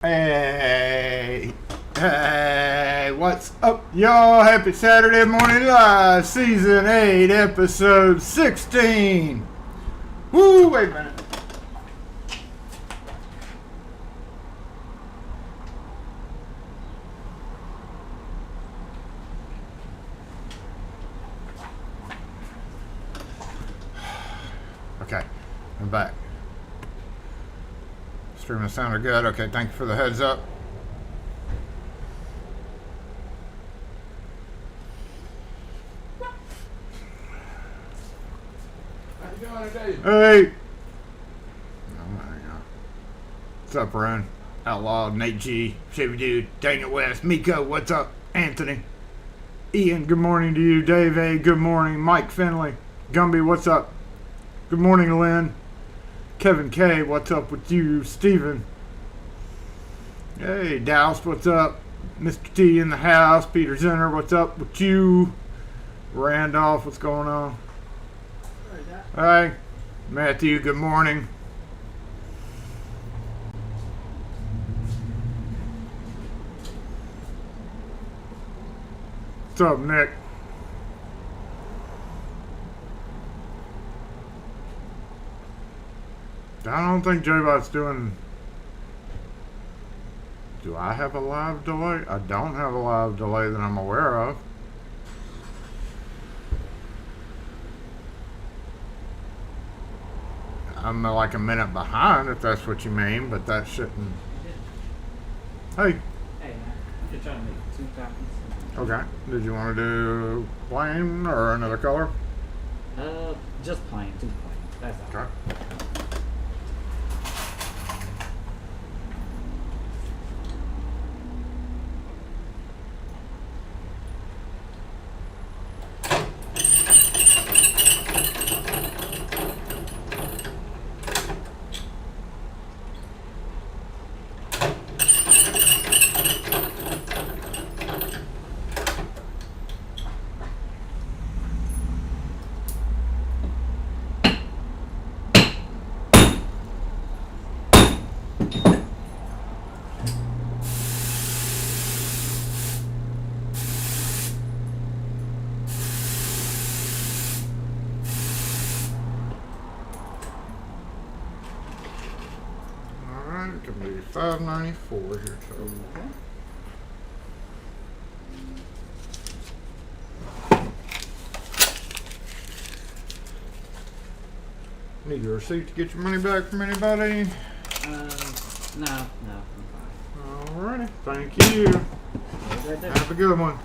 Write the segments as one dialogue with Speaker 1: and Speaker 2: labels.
Speaker 1: Hey, hey, what's up, y'all? Happy Saturday Morning Live, Season 8, Episode 16. Woo, wait a minute. Okay, I'm back. Streaming sounded good. Okay, thank you for the heads up.
Speaker 2: How you doing today?
Speaker 1: Hey. Oh my God. What's up, Rune? Outlaw, Nate G, Chevy Dude, Daniel West, Miko, what's up? Anthony. Ian, good morning to you. Dave A, good morning. Mike Finley. Gumby, what's up? Good morning, Lynn. Kevin K, what's up with you? Steven. Hey, Douse, what's up? Mr. T in the house. Peter Zenner, what's up with you? Randolph, what's going on? Hi. Matthew, good morning. What's up, Nick? I don't think J-Bot's doing... Do I have a live delay? I don't have a live delay that I'm aware of. I'm like a minute behind, if that's what you mean, but that shouldn't... Hey.
Speaker 3: Hey, man. I'm just trying to make 2 copies.
Speaker 1: Okay. Did you want to do plain or another color?
Speaker 3: Just plain, 2 plain. That's all.
Speaker 1: Okay. It can be $5.94 here total. Need a receipt to get your money back from anybody?
Speaker 3: No, I'm fine.
Speaker 1: Alrighty, thank you.
Speaker 3: Right there.
Speaker 1: Have a good one.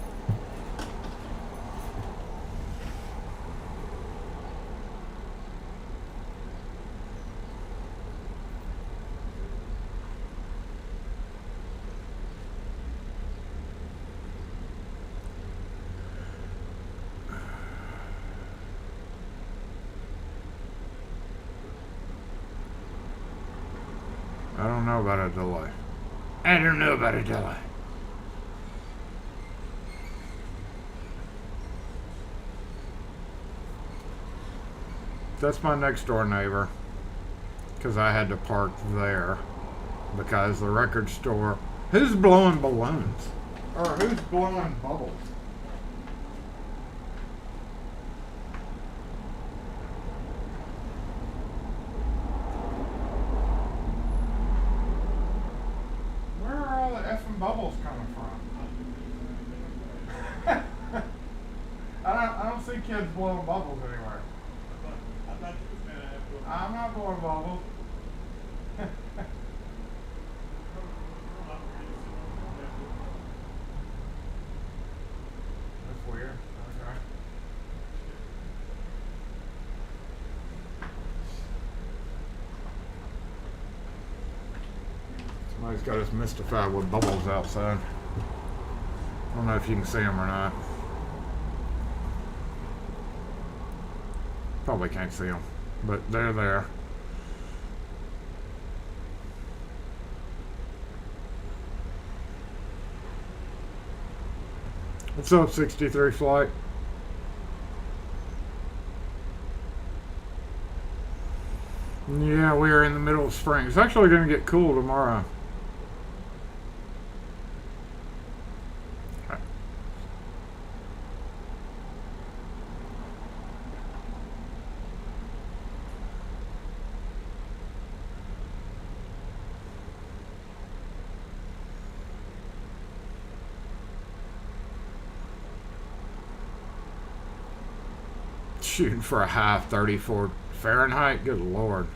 Speaker 1: I don't know about a delay. I don't know about a delay. That's my next door neighbor. Because I had to park there. Because the record store... Who's blowing balloons? Or who's blowing bubbles? Bubbles coming from? I don't see kids blowing bubbles anywhere. I'm not blowing bubbles. That's weird. Okay. Somebody's got us mystified with bubbles outside. I don't know if you can see them or not. Probably can't see them, but they're there. What's up, 63 Flight? Yeah, we are in the middle of spring. It's actually going to get cool tomorrow. shooting for a high 34 Fahrenheit. Good Lord.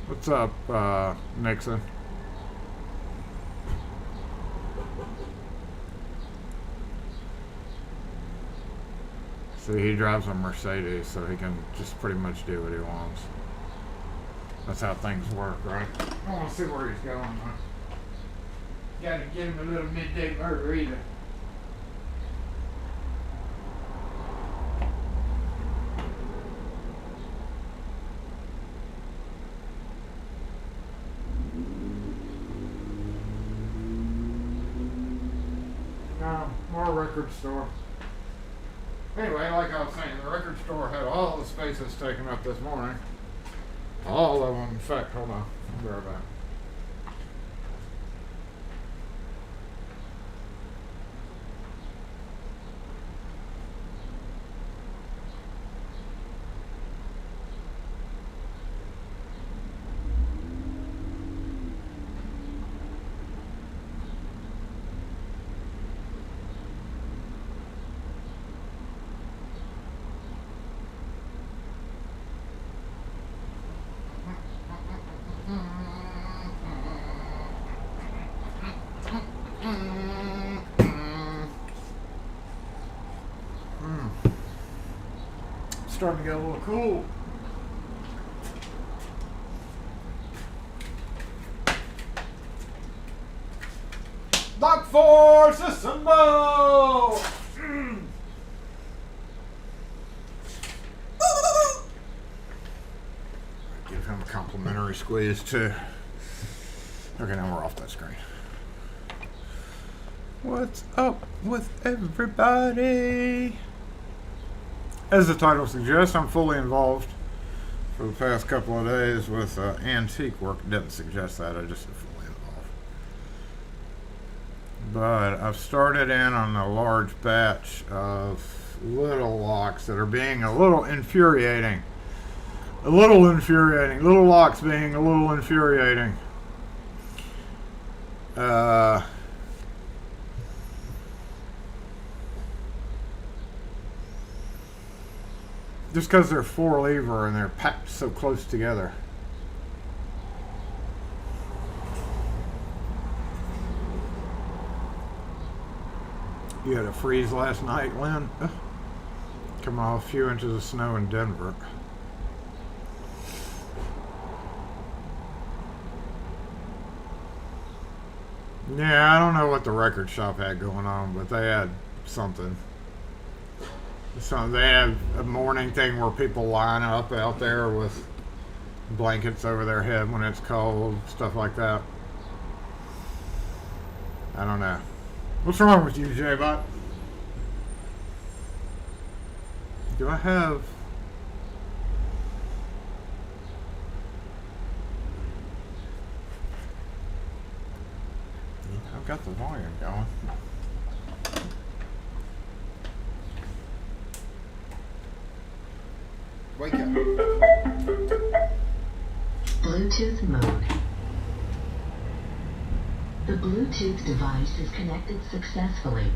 Speaker 1: What's up, Nixon? See, he drives a Mercedes, so he can just pretty much do what he wants. That's how things work, right? I want to see where he's going, huh? Gotta get him a little midday margarita. No, more record store. Anyway, like I was saying, the record store had all the spaces taken up this morning. All of them. In fact, hold on. I'll be right back. Starting to get a little cool. Lock force assemble! Give him a complimentary squeeze too. Okay, now we're off that screen. What's up with everybody? As the title suggests, I'm fully involved for the past couple of days with antique work. It didn't suggest that, I just said fully involved. But I've started in on a large batch of little locks that are being a little infuriating. Little locks being a little infuriating. Just because they're 4-lever and they're packed so close together. You had a freeze last night, Lynn? Come off a few inches of snow in Denver. Yeah, I don't know what the record shop had going on, but they had something. So they have a morning thing where people line up out there with blankets over their head when it's cold, stuff like that. I don't know. What's wrong with you, J-Bot? Do I have... I've got the volume going. Wake up.
Speaker 4: Bluetooth mode. The Bluetooth device is connected successfully.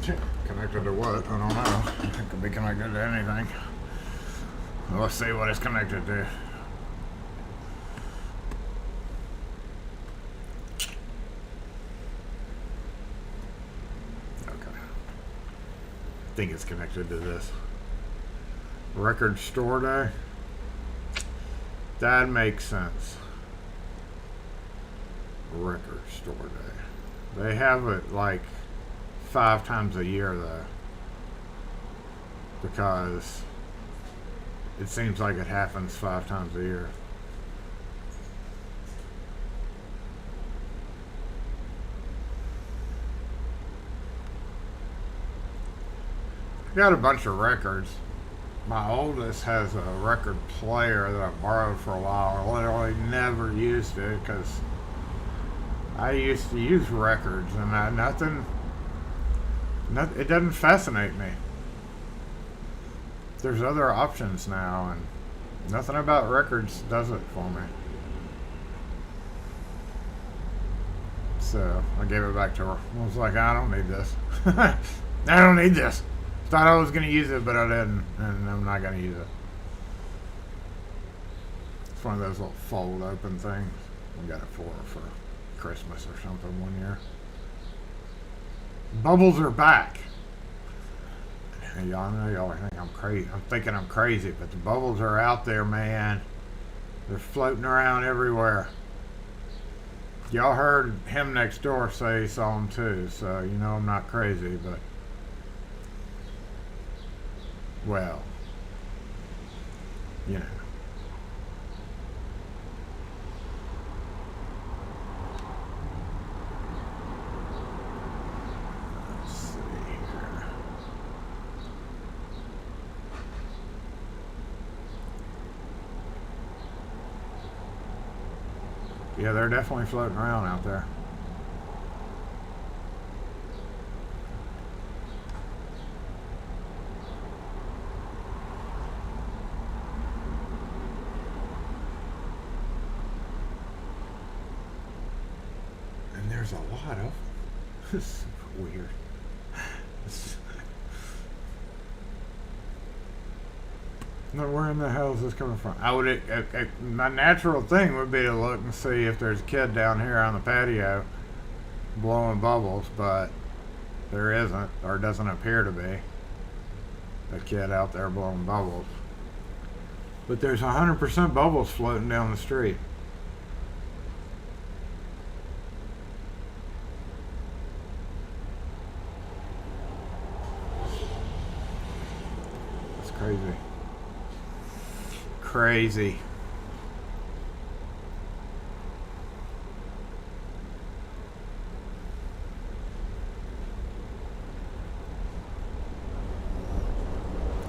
Speaker 1: Connected to what? I don't know. It could be connected to anything. Let's see what it's connected to. Okay. I think it's connected to this. Record store day. That makes sense. Record store day. They have it like 5 times a year though, because it seems like it happens 5 times a year. Got a bunch of records. My oldest has a record player that I borrowed for a while. I literally never used it because I used to use records and it doesn't fascinate me. There's other options now and nothing about records does it for me. So I gave it back to her. I was like, I don't need this. I don't need this. Thought I was going to use it, but I didn't, and I'm not going to use it. It's one of those little fold open things. We got it for Christmas or something one year. Bubbles are back. Y'all know y'all think I'm crazy. I'm thinking I'm crazy, but the bubbles are out there, man. They're floating around everywhere. Y'all heard him next door say he saw them too, so you know I'm not crazy, but well, you know. Let's see here. Yeah, they're definitely floating around out there. And there's a lot of them. It's weird. Now, where in the hell is this coming from? I would, my natural thing would be to look and see if there's a kid down here on the patio blowing bubbles, but there isn't, or doesn't appear to be a kid out there blowing bubbles. But there's 100% bubbles floating down the street. That's crazy. Crazy.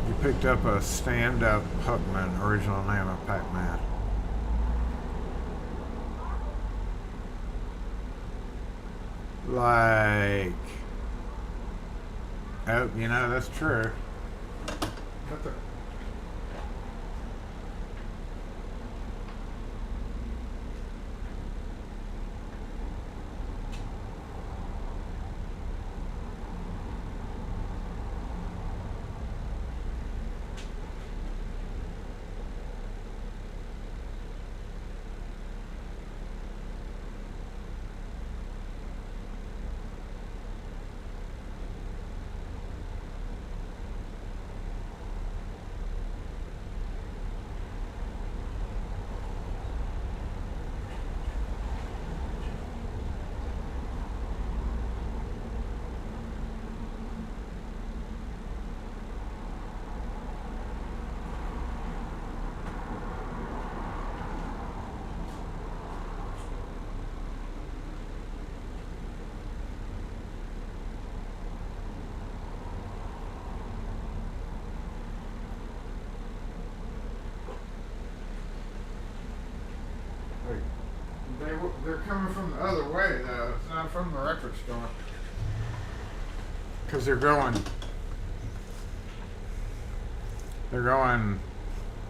Speaker 1: You picked up a stand-up Puckman, original name of Pac-Man. Like, oh, you know, that's true. But the they're coming from the other way, though. It's not from the record store. Because they're going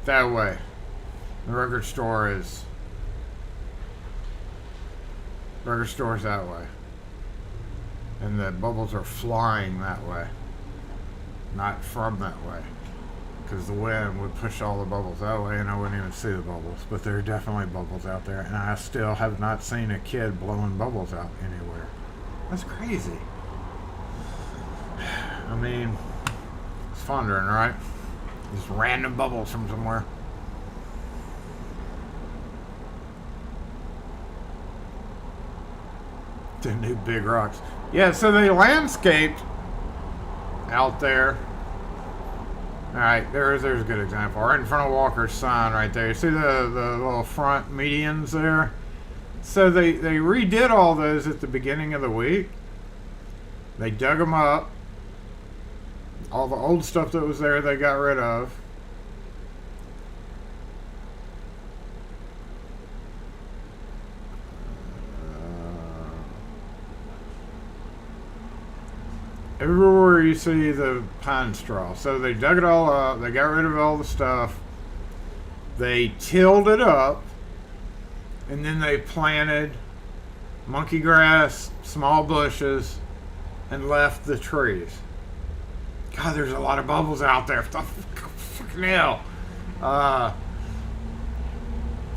Speaker 1: that way. The record store's that way. And the bubbles are flying that way. Not from that way. Because the wind would push all the bubbles that way and I wouldn't even see the bubbles. But there are definitely bubbles out there. And I still have not seen a kid blowing bubbles out anywhere. That's crazy. I mean, it's thundering, right? Just random bubbles from somewhere. The new big rocks. Yeah, so they landscaped out there. Alright, there's a good example. Right in front of Walker's sign right there. You see the little front medians there? So they redid all those at the beginning of the week. They dug them up. All the old stuff that was there they got rid of. Everywhere you see the pine straw. So they dug it all up. They got rid of all the stuff. They tilled it up. And then they planted monkey grass, small bushes, and left the trees. God, there's a lot of bubbles out there. Fucking hell.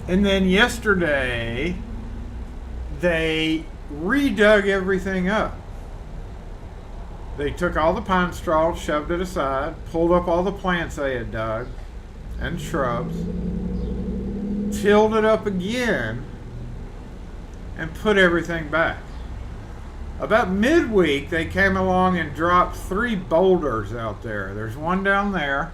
Speaker 1: And then yesterday, they redug everything up. They took all the pine straw, shoved it aside, pulled up all the plants they had dug, and shrubs, tilled it up again, and put everything back. About midweek, they came along and dropped 3 boulders out there. There's one down there.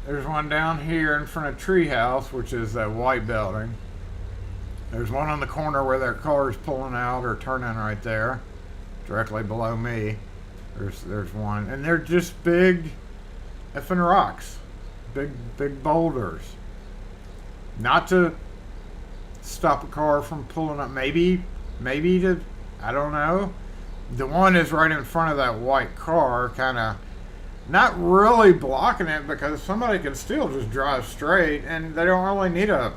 Speaker 1: There's one down here in front of Treehouse, which is that white building. There's one on the corner where their car's pulling out or turning right there, directly below me. There's one, and they're just big effing rocks, big boulders. Not to stop a car from pulling up. Maybe to, I don't know. The one is right in front of that white car, kind of not really blocking it, because somebody can still just drive straight, and they don't really need a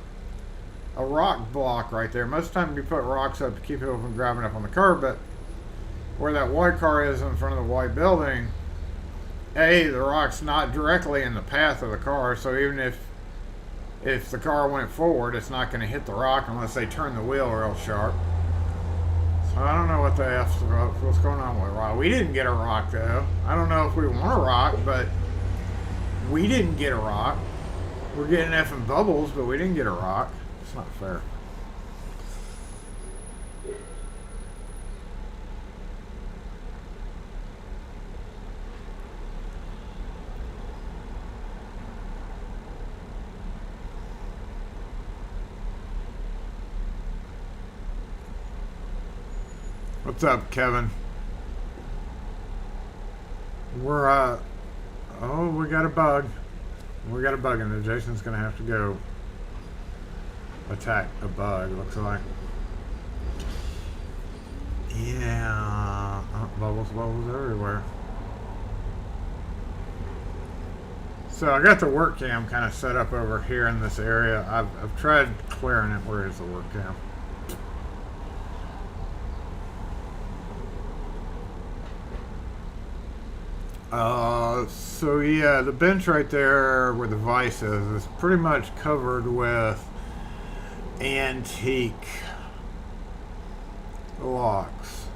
Speaker 1: rock block right there. Most of the time you put rocks up to keep people from driving up on the curb, but where that white car is in front of the white building, the rock's not directly in the path of the car, so even if the car went forward, it's not going to hit the rock unless they turn the wheel real sharp. So I don't know what's going on with rock. We didn't get a rock, though. I don't know if we want a rock, but we didn't get a rock. We're getting effing bubbles, but we didn't get a rock. It's not fair. What's up, Kevin? We're, oh, we got a bug. We got a bug in there. Jason's gonna have to go attack a bug, looks like. Yeah. Oh, bubbles everywhere. So I got the work cam kind of set up over here in this area. I've tried clearing it. Where is the work cam? So yeah, the bench right there where the vise is pretty much covered with antique locks.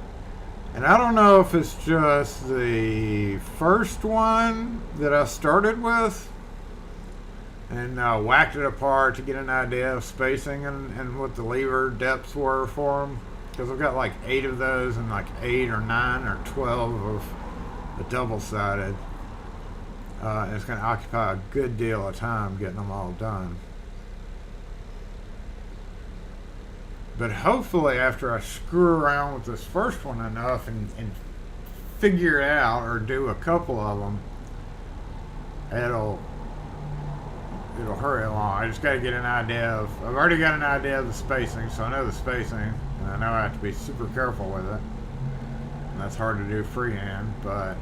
Speaker 1: And I don't know if it's just the first one that I started with and whacked it apart to get an idea of spacing and what the lever depths were for them. Because I've got like 8 of those and like 8 or 9 or 12 of the double-sided. And it's going to occupy a good deal of time getting them all done. But hopefully after I screw around with this first one enough and figure it out, or do a couple of them, it'll hurry along. I just got to get an idea of, I've already got an idea of the spacing, so I know the spacing, and I know I have to be super careful with it. And that's hard to do freehand, but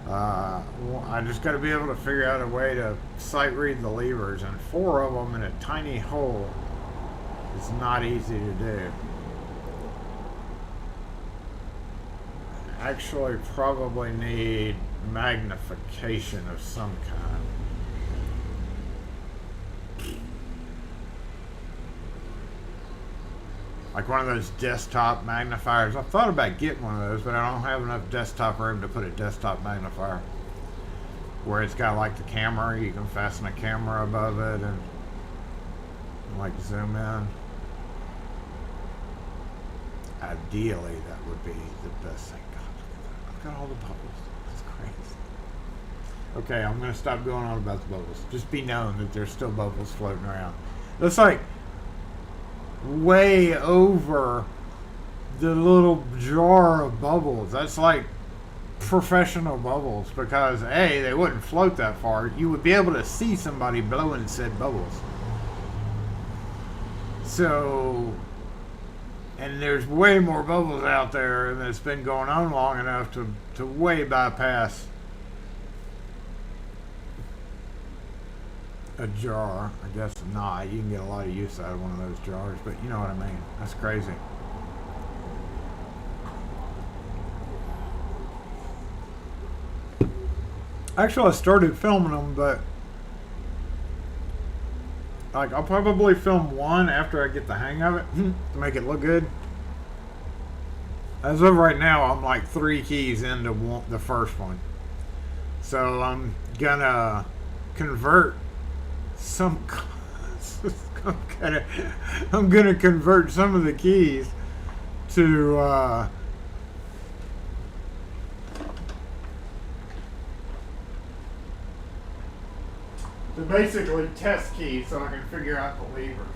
Speaker 1: I just got to be able to figure out a way to sight read the levers, and 4 of them in a tiny hole is not easy to do. Actually probably need magnification of some kind. Like one of those desktop magnifiers. I thought about getting one of those, but I don't have enough desktop room to put a desktop magnifier. Where it's got like the camera, you can fasten a camera above it and like zoom in. Ideally, that would be the best thing. God, look at that. I've got all the bubbles. That's crazy. Okay, I'm going to stop going on about the bubbles. Just be known that there's still bubbles floating around. That's like way over the little jar of bubbles. That's like professional bubbles, because A, they wouldn't float that far. You would be able to see somebody blowing said bubbles. So, and there's way more bubbles out there, and it's been going on long enough to way bypass a jar. I guess not. You can get a lot of use out of one of those jars, but you know what I mean. That's crazy. Actually, I started filming them, but like I'll probably film one after I get the hang of it to make it look good. As of right now, I'm like 3 keys into the first one, so I'm gonna convert some. I'm gonna convert some of the keys to basically test keys so I can figure out the levers.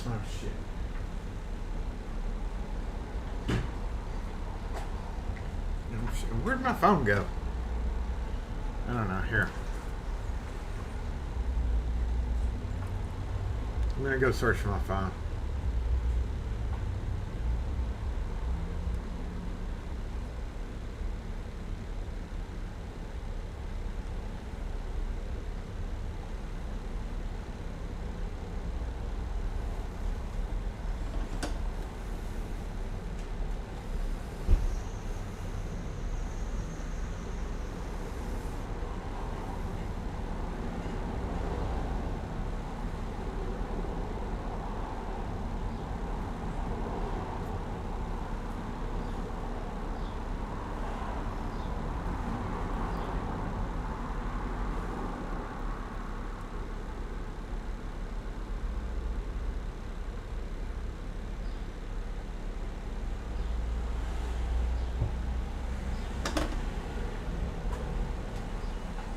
Speaker 1: Oh shit. Oh, shit. Where'd my phone go? I don't know. Here. I'm gonna go search for my phone.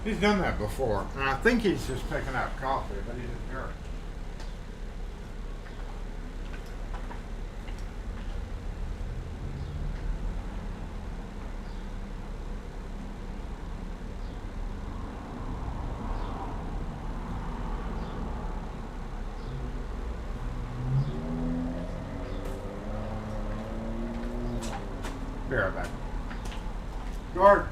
Speaker 1: He's done that before, and I think he's just picking out coffee, but he's a jerk. Be right back. Guard.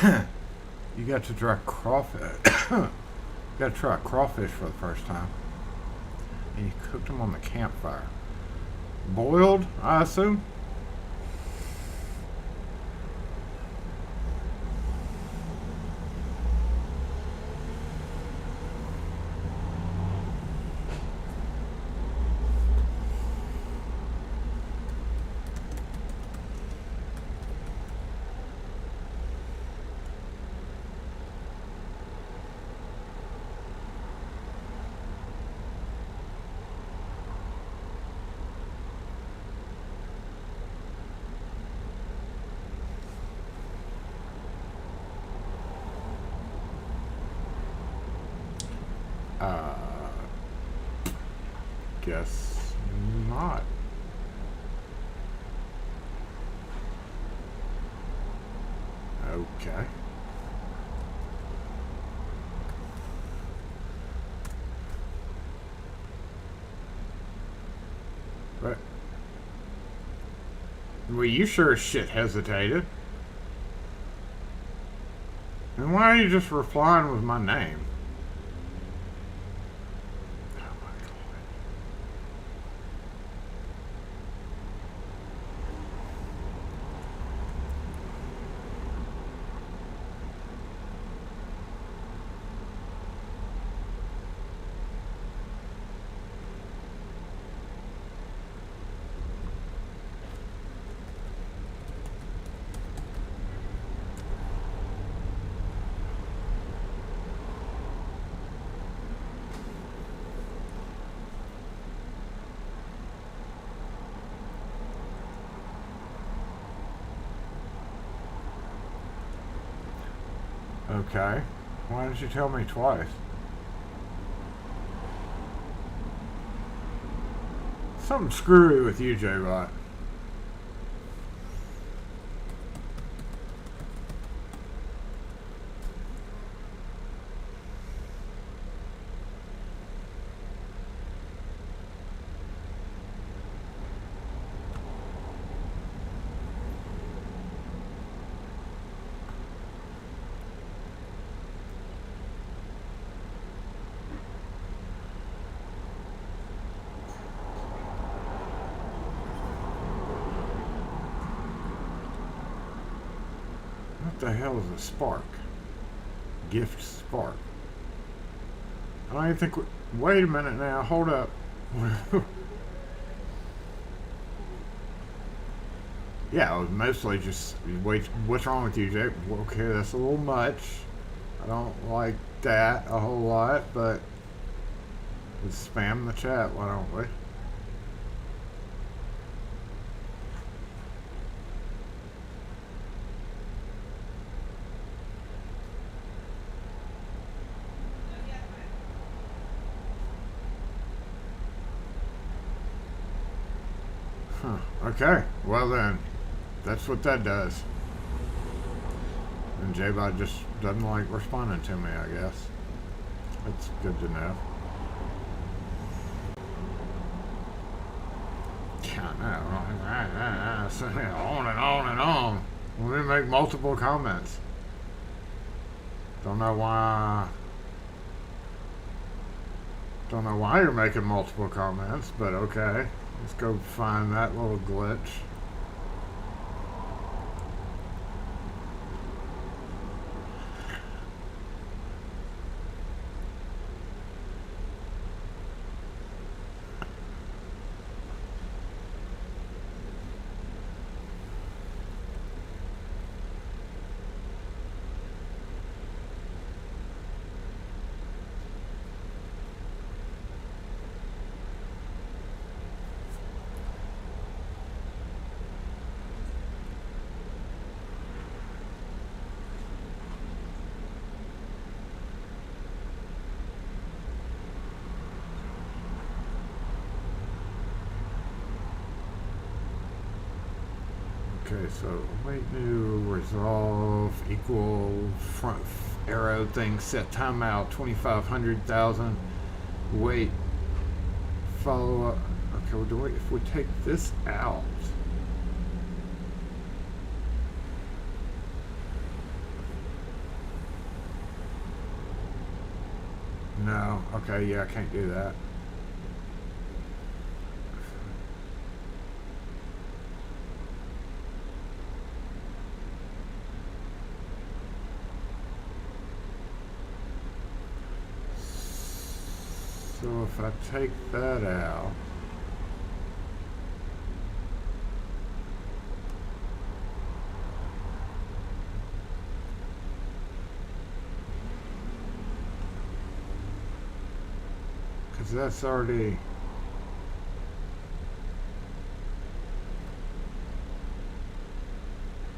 Speaker 1: You got to try crawfish. You got to try crawfish for the first time. And you cooked them on the campfire. Boiled, I assume? Guess not. Okay. But well, you sure as shit hesitated. And why are you just replying with my name? Okay. Why didn't you tell me twice? Something screwy with you, J-Bot. What the hell is a spark? Gift spark. I don't even think. Wait a minute now. Hold up. Yeah, I was mostly just. Wait, what's wrong with you, Jake? Okay, that's a little much. I don't like that a whole lot, but let's spam the chat, why don't we? Huh. Okay, well then, that's what that does. And J-Bot just doesn't like responding to me, I guess. That's good to know. Yeah, on and on and on. Let me make multiple comments. Don't know why you're making multiple comments, but okay. Let's go find that little glitch. Okay, so await new resolve equal front arrow thing set timeout 2500,000. Wait, follow up. Okay, well, do we, if we take this out, No. Okay, yeah, I can't do that. So if I take that out, because that's already,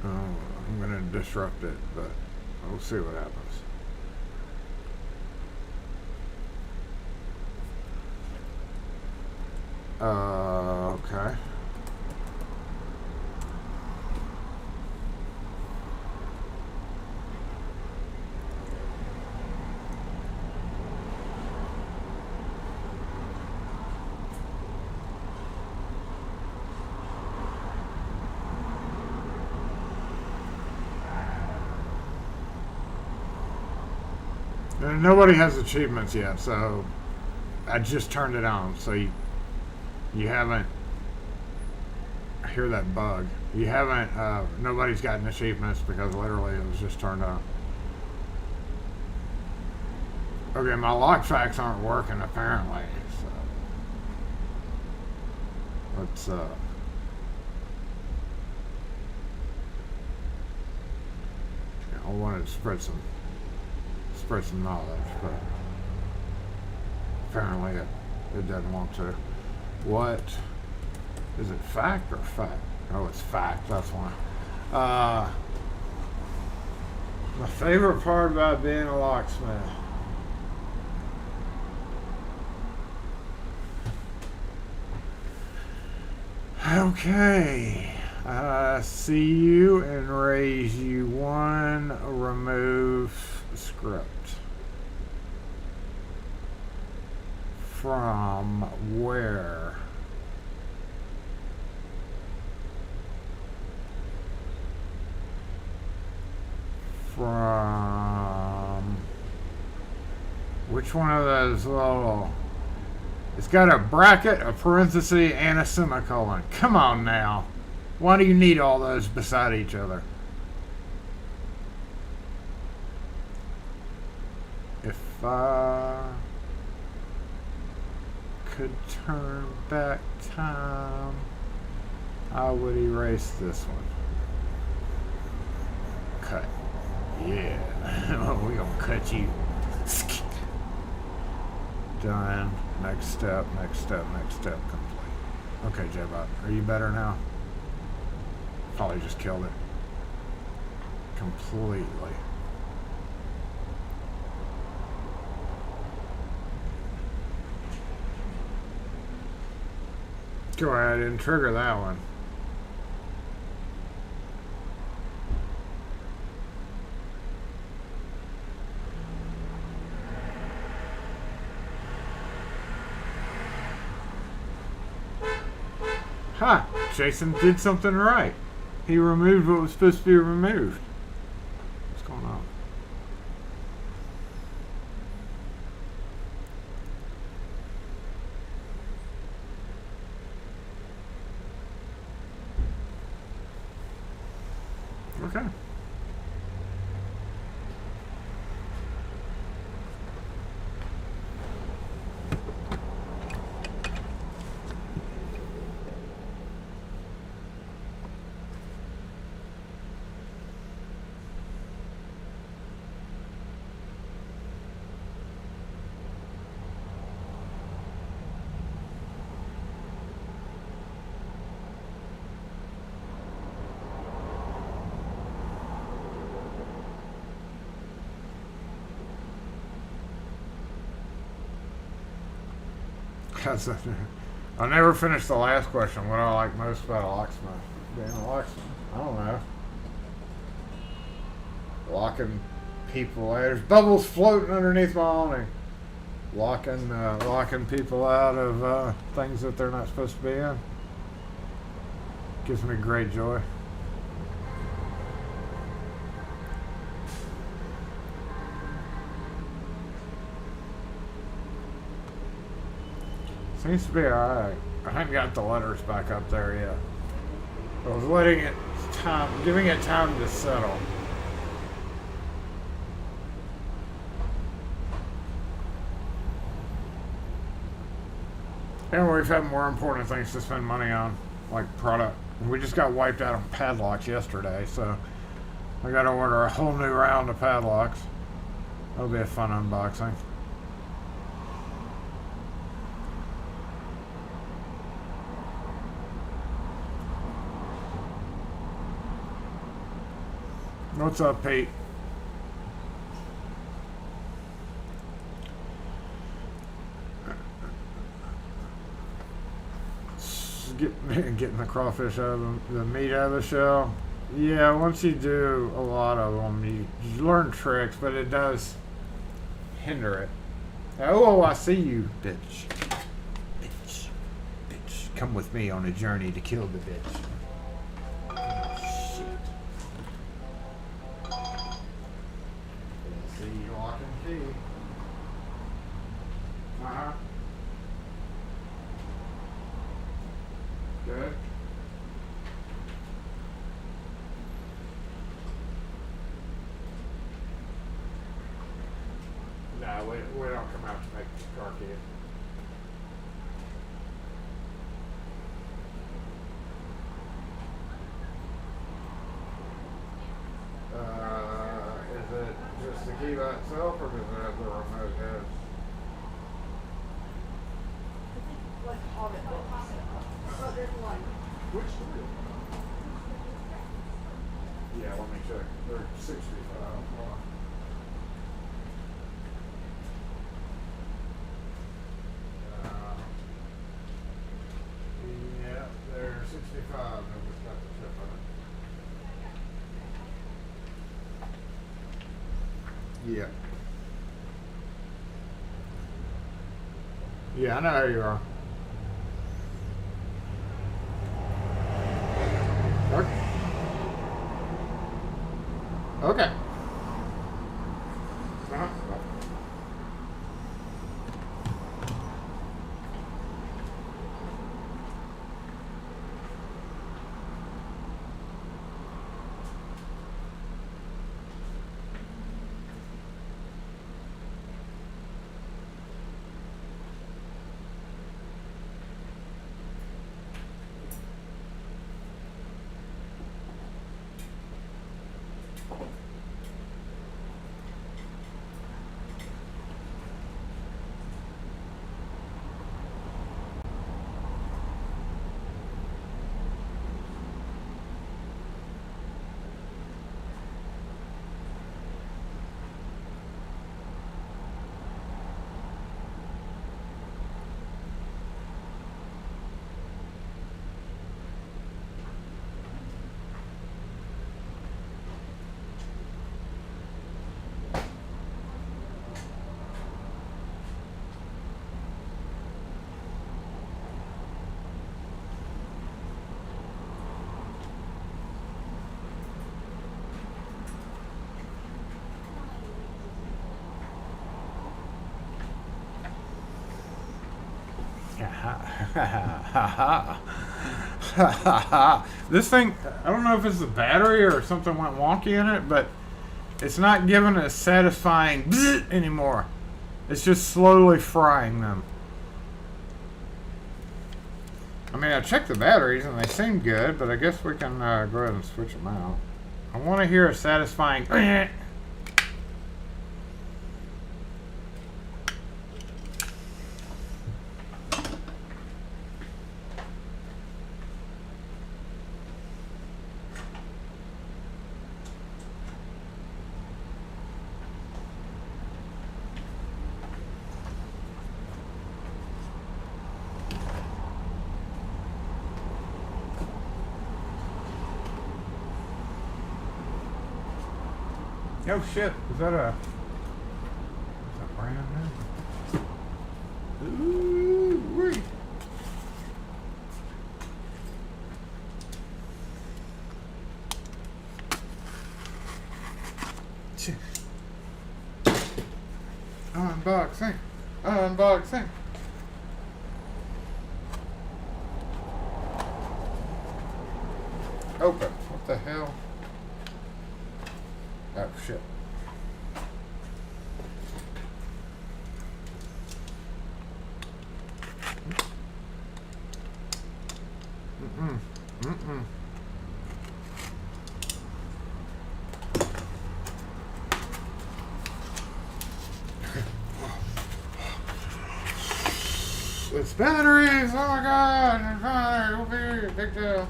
Speaker 1: oh, I'm going to disrupt it, but we'll see what happens. Okay. And nobody has achievements yet, so I just turned it on, so you haven't, I hear that bug. You haven't, nobody's gotten achievements because literally it was just turned on. Okay, my lock facts aren't working apparently, so let's, I wanted to spread some knowledge, but apparently it doesn't want to. What is it, fact or fact? Oh, it's fact, that's why. My favorite part about being a locksmith. Okay. See you and raise you one, remove script. From where? From which one of those little? It's got a bracket, a parenthesis, and a semicolon. Come on now. Why do you need all those beside each other? If I could turn back time, I would erase this one. Cut. Yeah. We're gonna cut you. Done. Next step, next step, next step complete. Okay, J-Bot, are you better now? Probably just killed it. Completely. Go ahead and trigger that one. Ha! Jason did something right. He removed what was supposed to be removed. What's going on? Okay. I'll never finish the last question. What do I like most about a locksmith? Being a locksmith? I don't know. Locking people out. There's bubbles floating underneath my awning. Locking people out of things that they're not supposed to be in. Gives me great joy. Seems to be alright. I haven't got the letters back up there yet. I was letting it time, giving it time to settle. And we've had more important things to spend money on, like product. We just got wiped out on padlocks yesterday, so I got to order a whole new round of padlocks. That'll be a fun unboxing. What's up, Pete? Getting the crawfish out of the meat out of the shell. Yeah, once you do a lot of them, you learn tricks, but it does hinder it. Oh, I see you, bitch. Bitch. Bitch. Come with me on a journey to kill the bitch. Shit. Let's see, lock and key. Uh-huh. Good. No, we don't come out to make the car key. Is it just the key by itself, or does it have the remote head? Which three? Yeah, let me check. They're 65. Hold on. Yeah, they're 65. I've just got the tip on it. Yeah. Yeah, I know how you are. Okay. Uh-huh. This thing, I don't know if it's the battery or something went wonky in it, but it's not giving a satisfying bzzz anymore. It's just slowly frying them. I mean, I checked the batteries and they seem good, but I guess we can go ahead and switch them out. I want to hear a satisfying oh shit, is that brand new? Ooh-wee. Unboxing. Unboxing. open. What the hell? Oh, shit. Mm-mm. It's batteries! Oh my god! It's batteries! Big deal.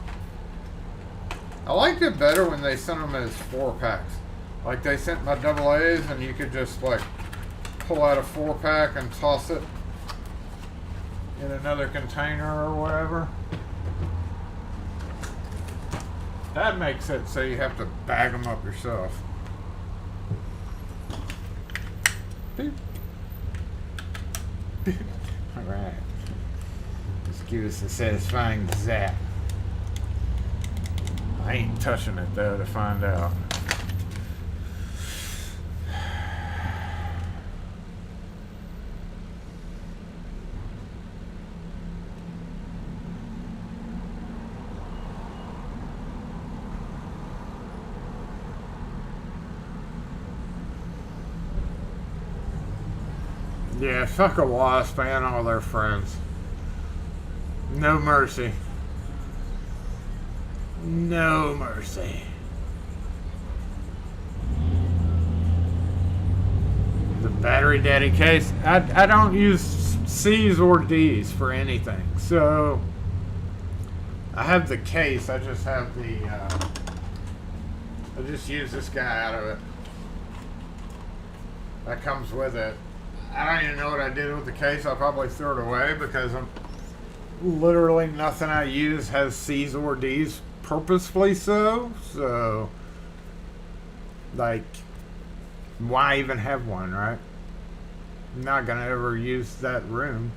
Speaker 1: I liked it better when they sent them as 4-packs. Like they sent my AA's and you could just like pull out a 4-pack and toss it in another container or whatever. That makes it so you have to bag them up yourself. Beep. Beep. Alright. Let's give us a satisfying zap. I ain't touching it though to find out. Yeah, fuck a wasp and all their friends. No mercy. No mercy. The battery daddy case. I don't use C's or D's for anything. So I have the case. I just have the I just use this guy out of it. That comes with it. I don't even know what I did with the case. I'll probably throw it away because literally nothing I use has C's or D's purposefully so. So, like, why even have one, right? I'm not going to ever use that room.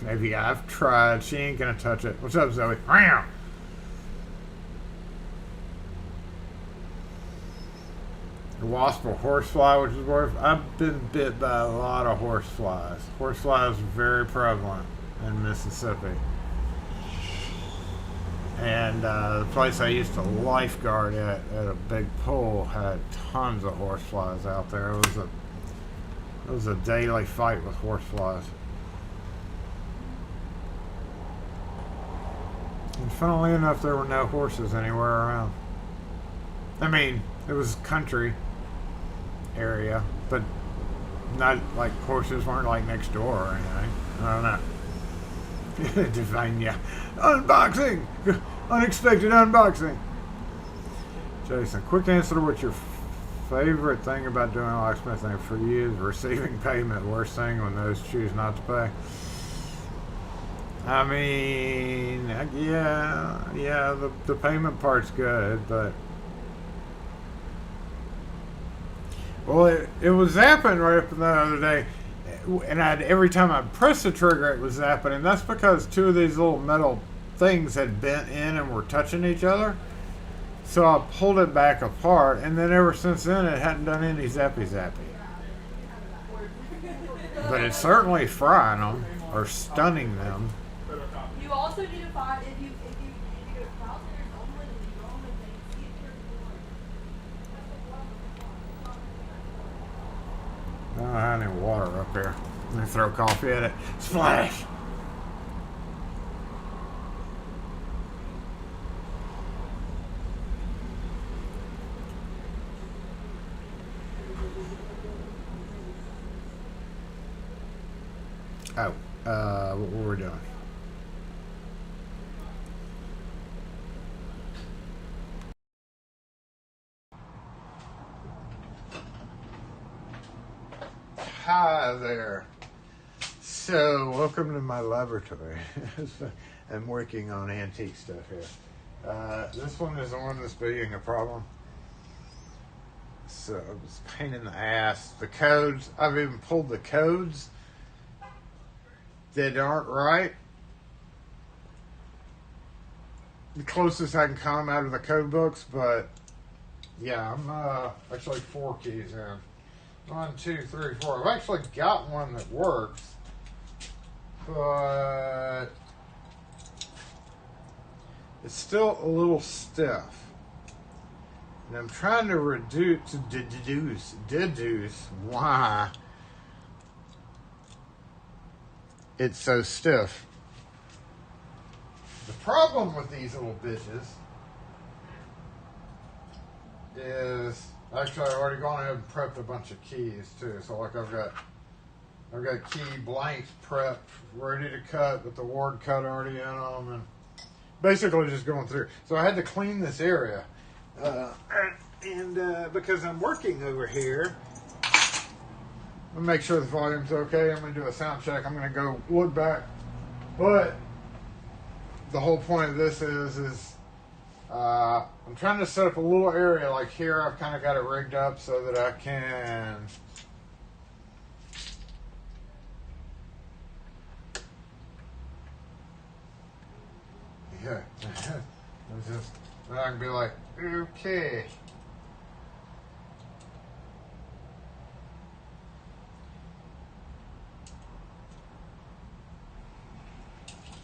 Speaker 1: Maybe I've tried. She ain't going to touch it. What's up, Zoe? Meow. Wasp or horsefly, which is worth. I've been bit by a lot of horseflies. Horseflies are very prevalent in Mississippi. And the place I used to lifeguard at a big pool had tons of horseflies out there. It was a daily fight with horseflies. And funnily enough, there were no horses anywhere around. I mean, it was country area, but not like horses weren't like next door or anything. I don't know. Divine, yeah. Unboxing! Unexpected unboxing! Jason, quick answer to what your favorite thing about doing locksmithing for you is receiving payment. Worst thing when those choose not to pay. I mean, yeah, the payment part's good, but well, it was zapping right up the other day, and every time I pressed the trigger, it was zapping, and that's because two of these little metal things had bent in and were touching each other. So I pulled it back apart, and then ever since then, it hadn't done any zappy. But it's certainly frying them or stunning them.
Speaker 5: You also need to find if you go to file centers only and you go only things, see if there's
Speaker 1: I don't have any water up here. Let me throw coffee at it. Splash! Oh, what were we doing? Hi there. So, welcome to my laboratory. I'm working on antique stuff here. This one is the one that's being a problem. So, it's a pain in the ass. The codes, I've even pulled the codes that aren't right. The closest I can come out of the code books, but yeah, I'm actually 4 keys in. 1, 2, 3, 4. I've actually got one that works, but it's still a little stiff. And I'm trying to deduce why it's so stiff. The problem with these little bitches is, actually I've already gone ahead and prepped a bunch of keys too. So like I've got key blanks prepped, ready to cut with the ward cut already in them, and basically just going through. So I had to clean this area. Because I'm working over here, I'm going to make sure the volume's okay. I'm going to do a sound check. I'm going to go look back. But the whole point of this is I'm trying to set up a little area like here. I've kind of got it rigged up so that I can I can be like, okay.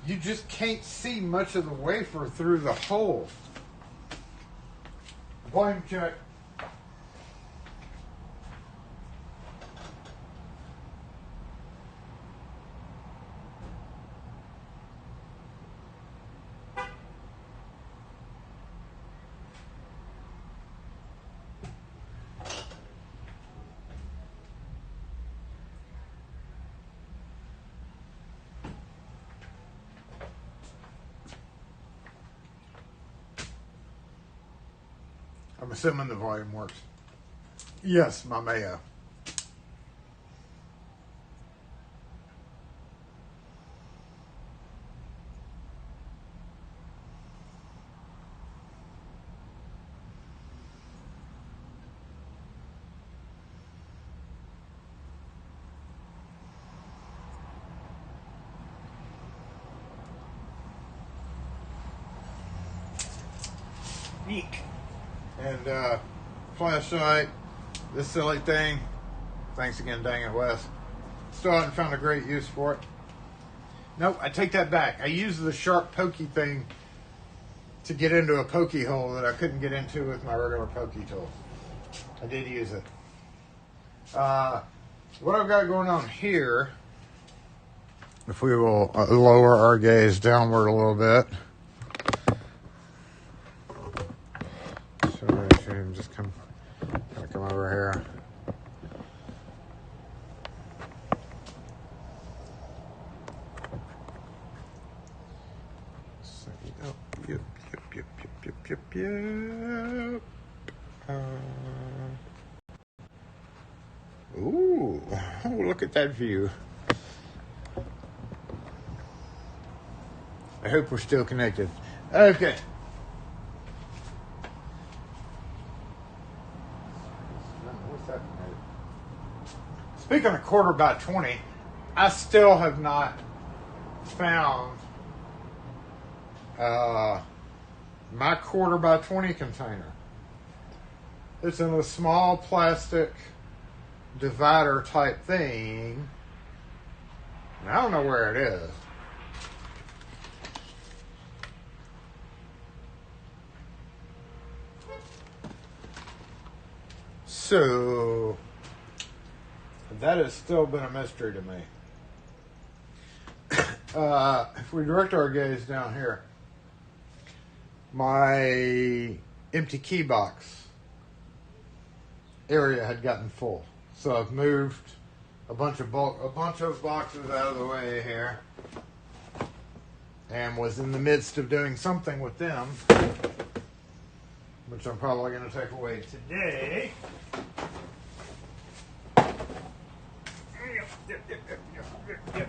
Speaker 1: You just can't see much of the wafer through the hole. Volume check. I'm assuming the volume works. Yes, my mayo. Eek. And flashlight, this silly thing. Thanks again, dang it, Wes. Still haven't found a great use for it. Nope, I take that back. I used the sharp pokey thing to get into a pokey hole that I couldn't get into with my regular pokey tool. I did use it. What I've got going on here, if we will lower our gaze downward a little bit. Just come over here. So, yep. Ooh, look at that view. I hope we're still connected. Okay. Speaking of 1/4x20, I still have not found my 1/4x20 container. It's in a small plastic divider type thing. And I don't know where it is. So that has still been a mystery to me. If we direct our gaze down here, my empty key box area had gotten full, so I've moved a bunch of boxes out of the way here, and was in the midst of doing something with them, which I'm probably going to take away today. Yep.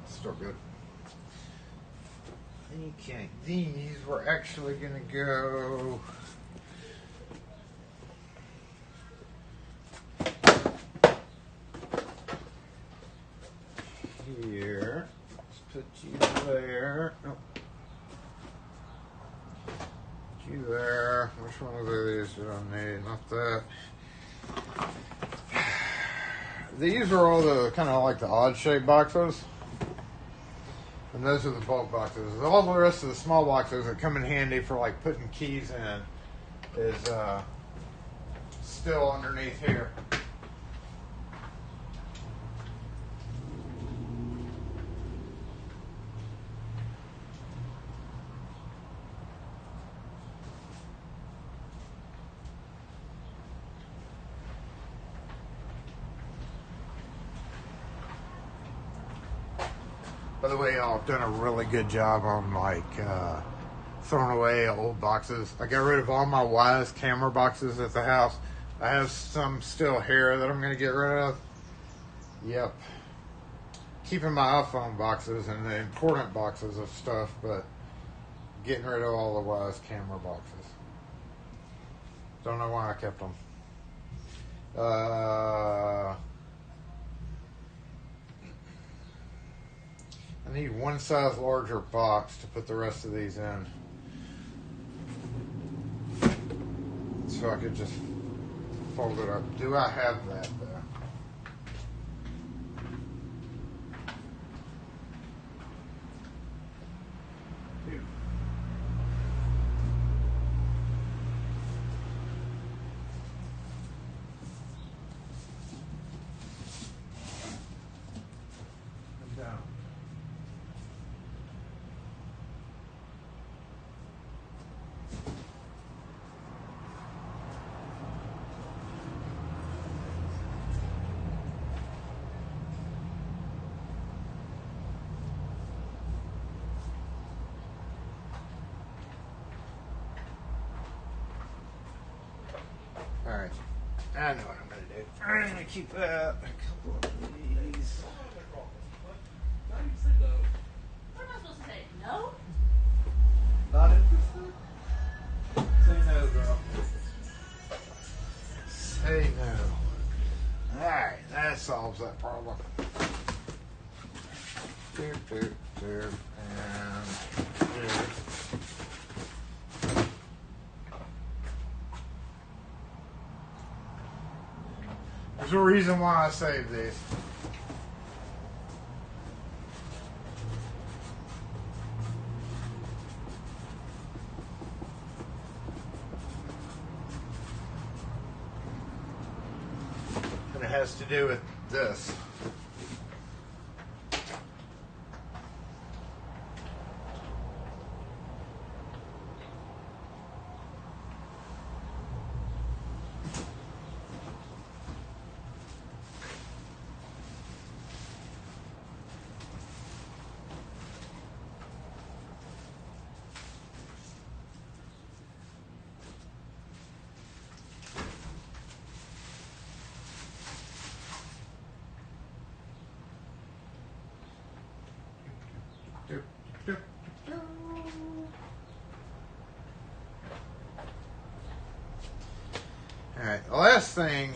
Speaker 1: Still good. Okay, these we're actually going to go here. there. Oh. You there. Which one of these do I need? Not that. These are all the kind of like the odd shaped boxes. And those are the bulk boxes. All the rest of the small boxes that come in handy for like putting keys in is still underneath here. By the way, y'all, I've done a really good job on like throwing away old boxes. I got rid of all my Wes camera boxes at the house. I have some still here that I'm going to get rid of. Yep. Keeping my iPhone boxes and the important boxes of stuff, but getting rid of all the Wes camera boxes. Don't know why I kept them. I need one size larger box to put the rest of these in. So I could just fold it up. Do I have that though? Here. I'm down. Alright, I know what I'm going to do. I'm going to keep a couple of these.
Speaker 5: What am I supposed to say? No?
Speaker 1: Not interested? Say no, girl. Say no. Alright, that solves that problem. Doop, doop, doop, and doop. There's a reason why I saved these. And it has to do with this. Alright, the last thing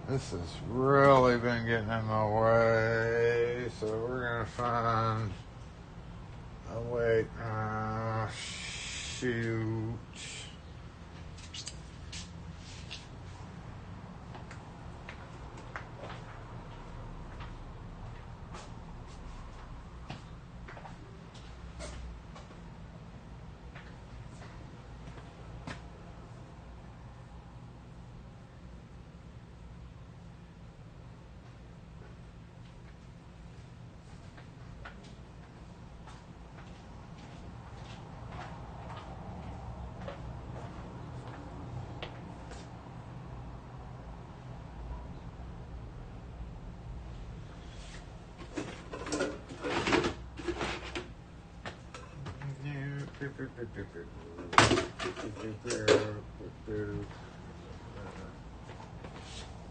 Speaker 1: this has really been getting in my way, so we're gonna find a way. Shoot.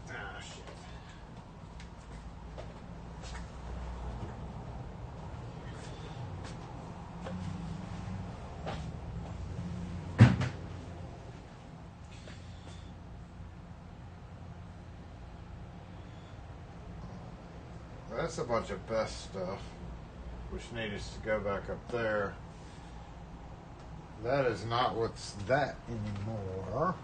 Speaker 1: Ah, shit. That's a bunch of best stuff, which needs to go back up there. That is not what's that anymore.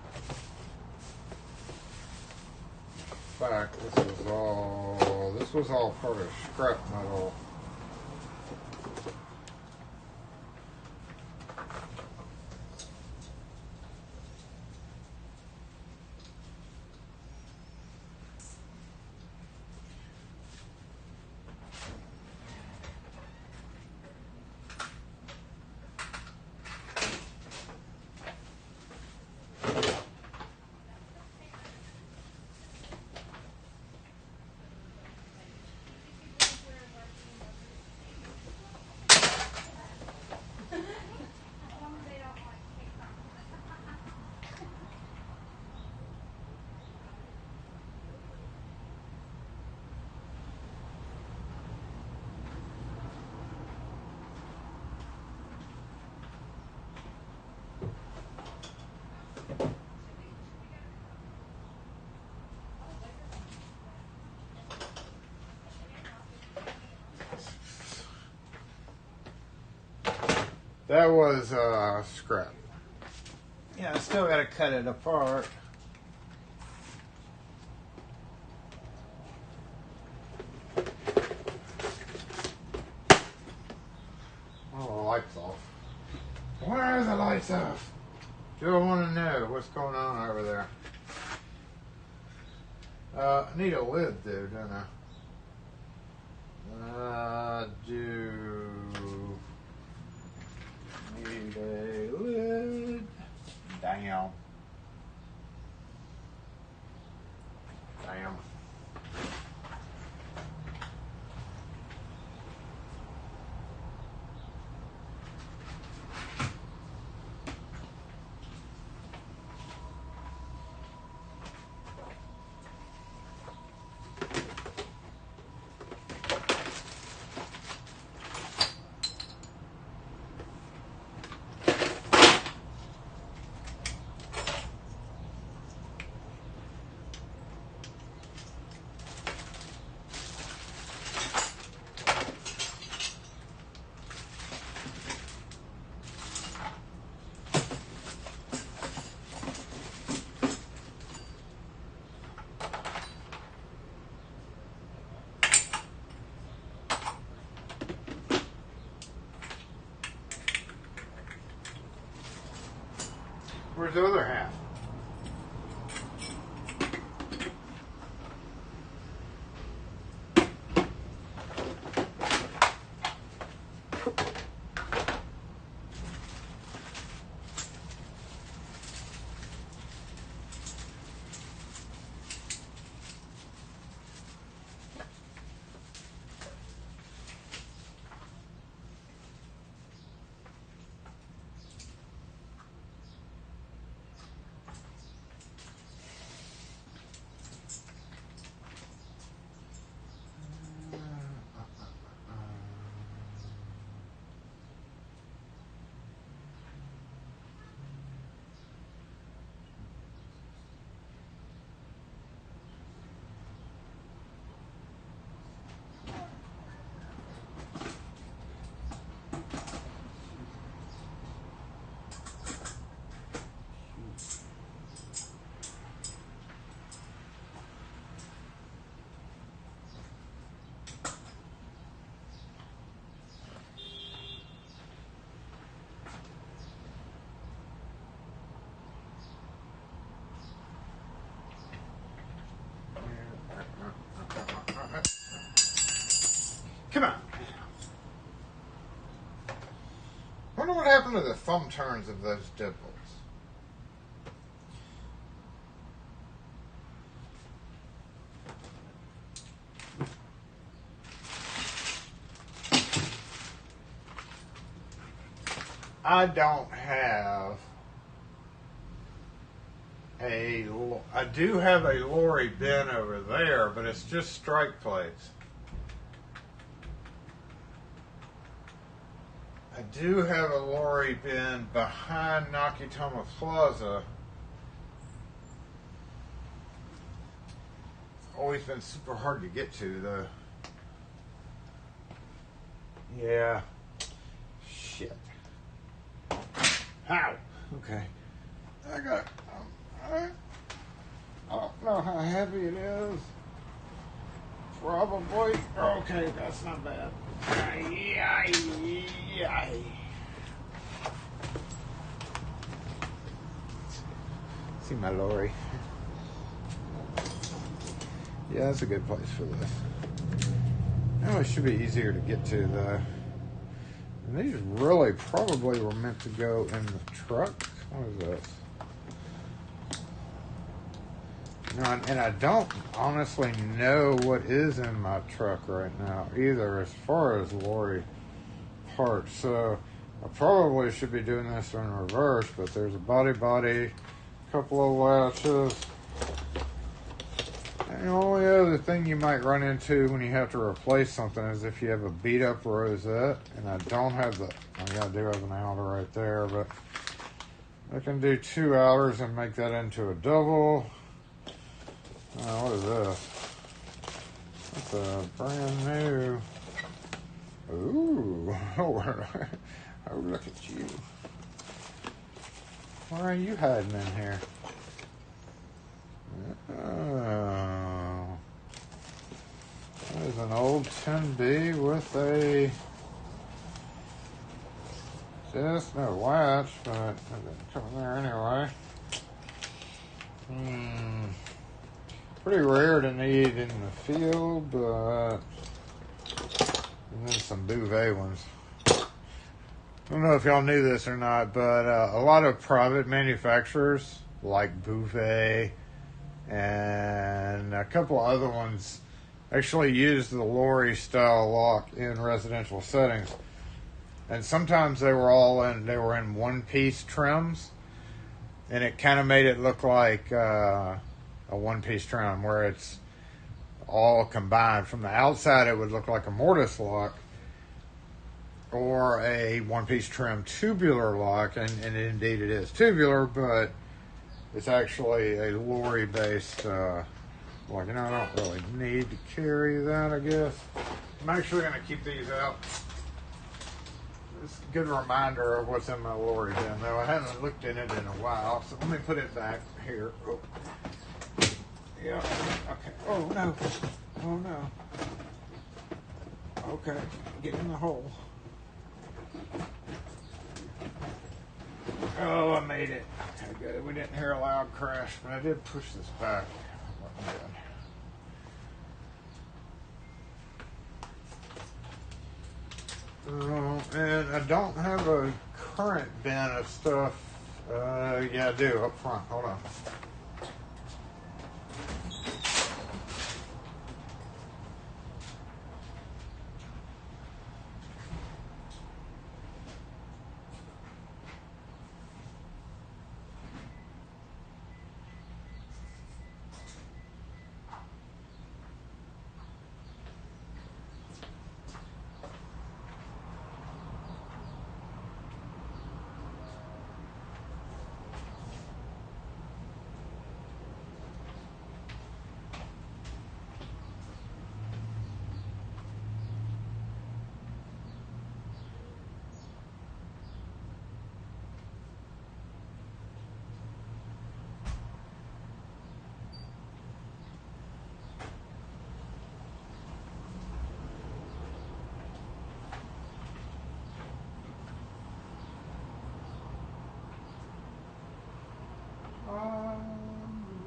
Speaker 1: In fact, this was all part of scrap metal. That was scrap. Yeah, I still got to cut it apart. Oh, the lights off. Why are the lights off? Do I want to know what's going on over there? I need a lid though, don't I? Do need a lid. Damn. Damn. Where's the other half? Come on. Wonder what happened to the thumb turns of those dimples. I don't have I do have a lorry bin over there, but it's just strike plates. I do have a lorry bin behind Nakatomi Plaza. Always been super hard to get to though. Yeah. Shit. Ow. Okay. I got. I don't know how heavy it is. Probably. Okay, that's not bad. See my lorry. Yeah, that's a good place for this. Oh, it should be easier to get to though. And these really probably were meant to go in the truck. What is this? You know, and I don't honestly know what is in my truck right now either as far as lorry parts. So I probably should be doing this in reverse, but there's a body, a couple of latches. And the only other thing you might run into when you have to replace something is if you have a beat up rosette, and I don't have the, I do have an outer right there, but I can do 2 outers and make that into a double. What is this? That's a brand new. Ooh. Oh, look at you. Why are you hiding in here? Oh. There's an old 10B with a. Just no latch, but it didn't come in there anyway. Pretty rare to need in the field, but. And then some Bouvet ones. I don't know if y'all knew this or not, but a lot of private manufacturers like Bouvet and a couple other ones actually use the lorry style lock in residential settings. And sometimes they were in one piece trims, and it kind of made it look like a one piece trim where it's all combined. From the outside it would look like a mortise lock or a one-piece trim tubular lock, and indeed it is tubular, but it's actually a lorry-based lock. You know, I don't really need to carry that, I guess. I'm actually going to keep these out. It's a good reminder of what's in my lorry bin, though. I haven't looked in it in a while, so let me put it back here. Oh. Yeah, okay. Oh, no. Oh, no. Okay, get in the hole. Oh, I made it. Okay, good. We didn't hear a loud crash, but I did push this back. And I don't have a current bin of stuff. Yeah, I do up front. Hold on.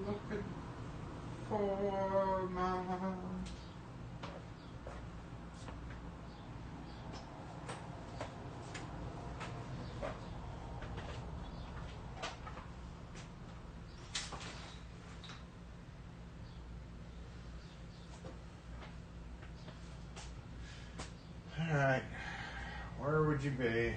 Speaker 1: Looking for my. All right, where would you be?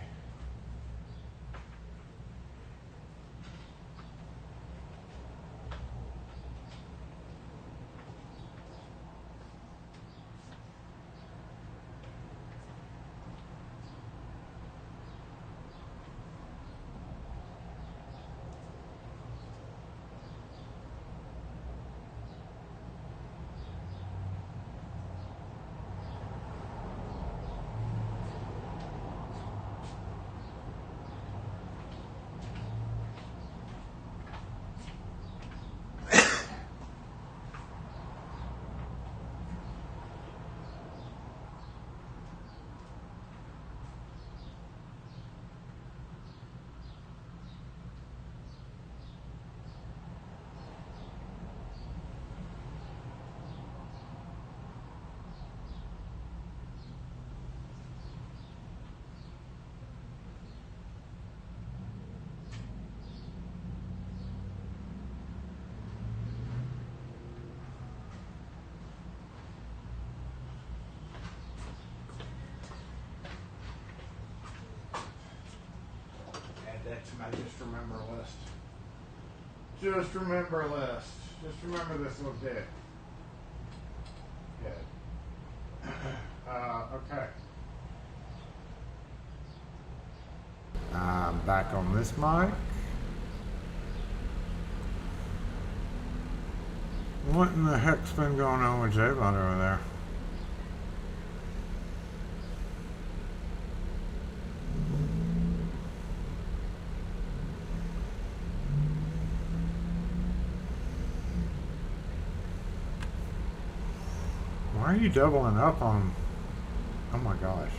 Speaker 1: remember list. Just remember list. Just remember this little dick. Good. Okay. Back on this mic. What in the heck's been going on with J-Bot over there? Why are you doubling up on... Oh my gosh.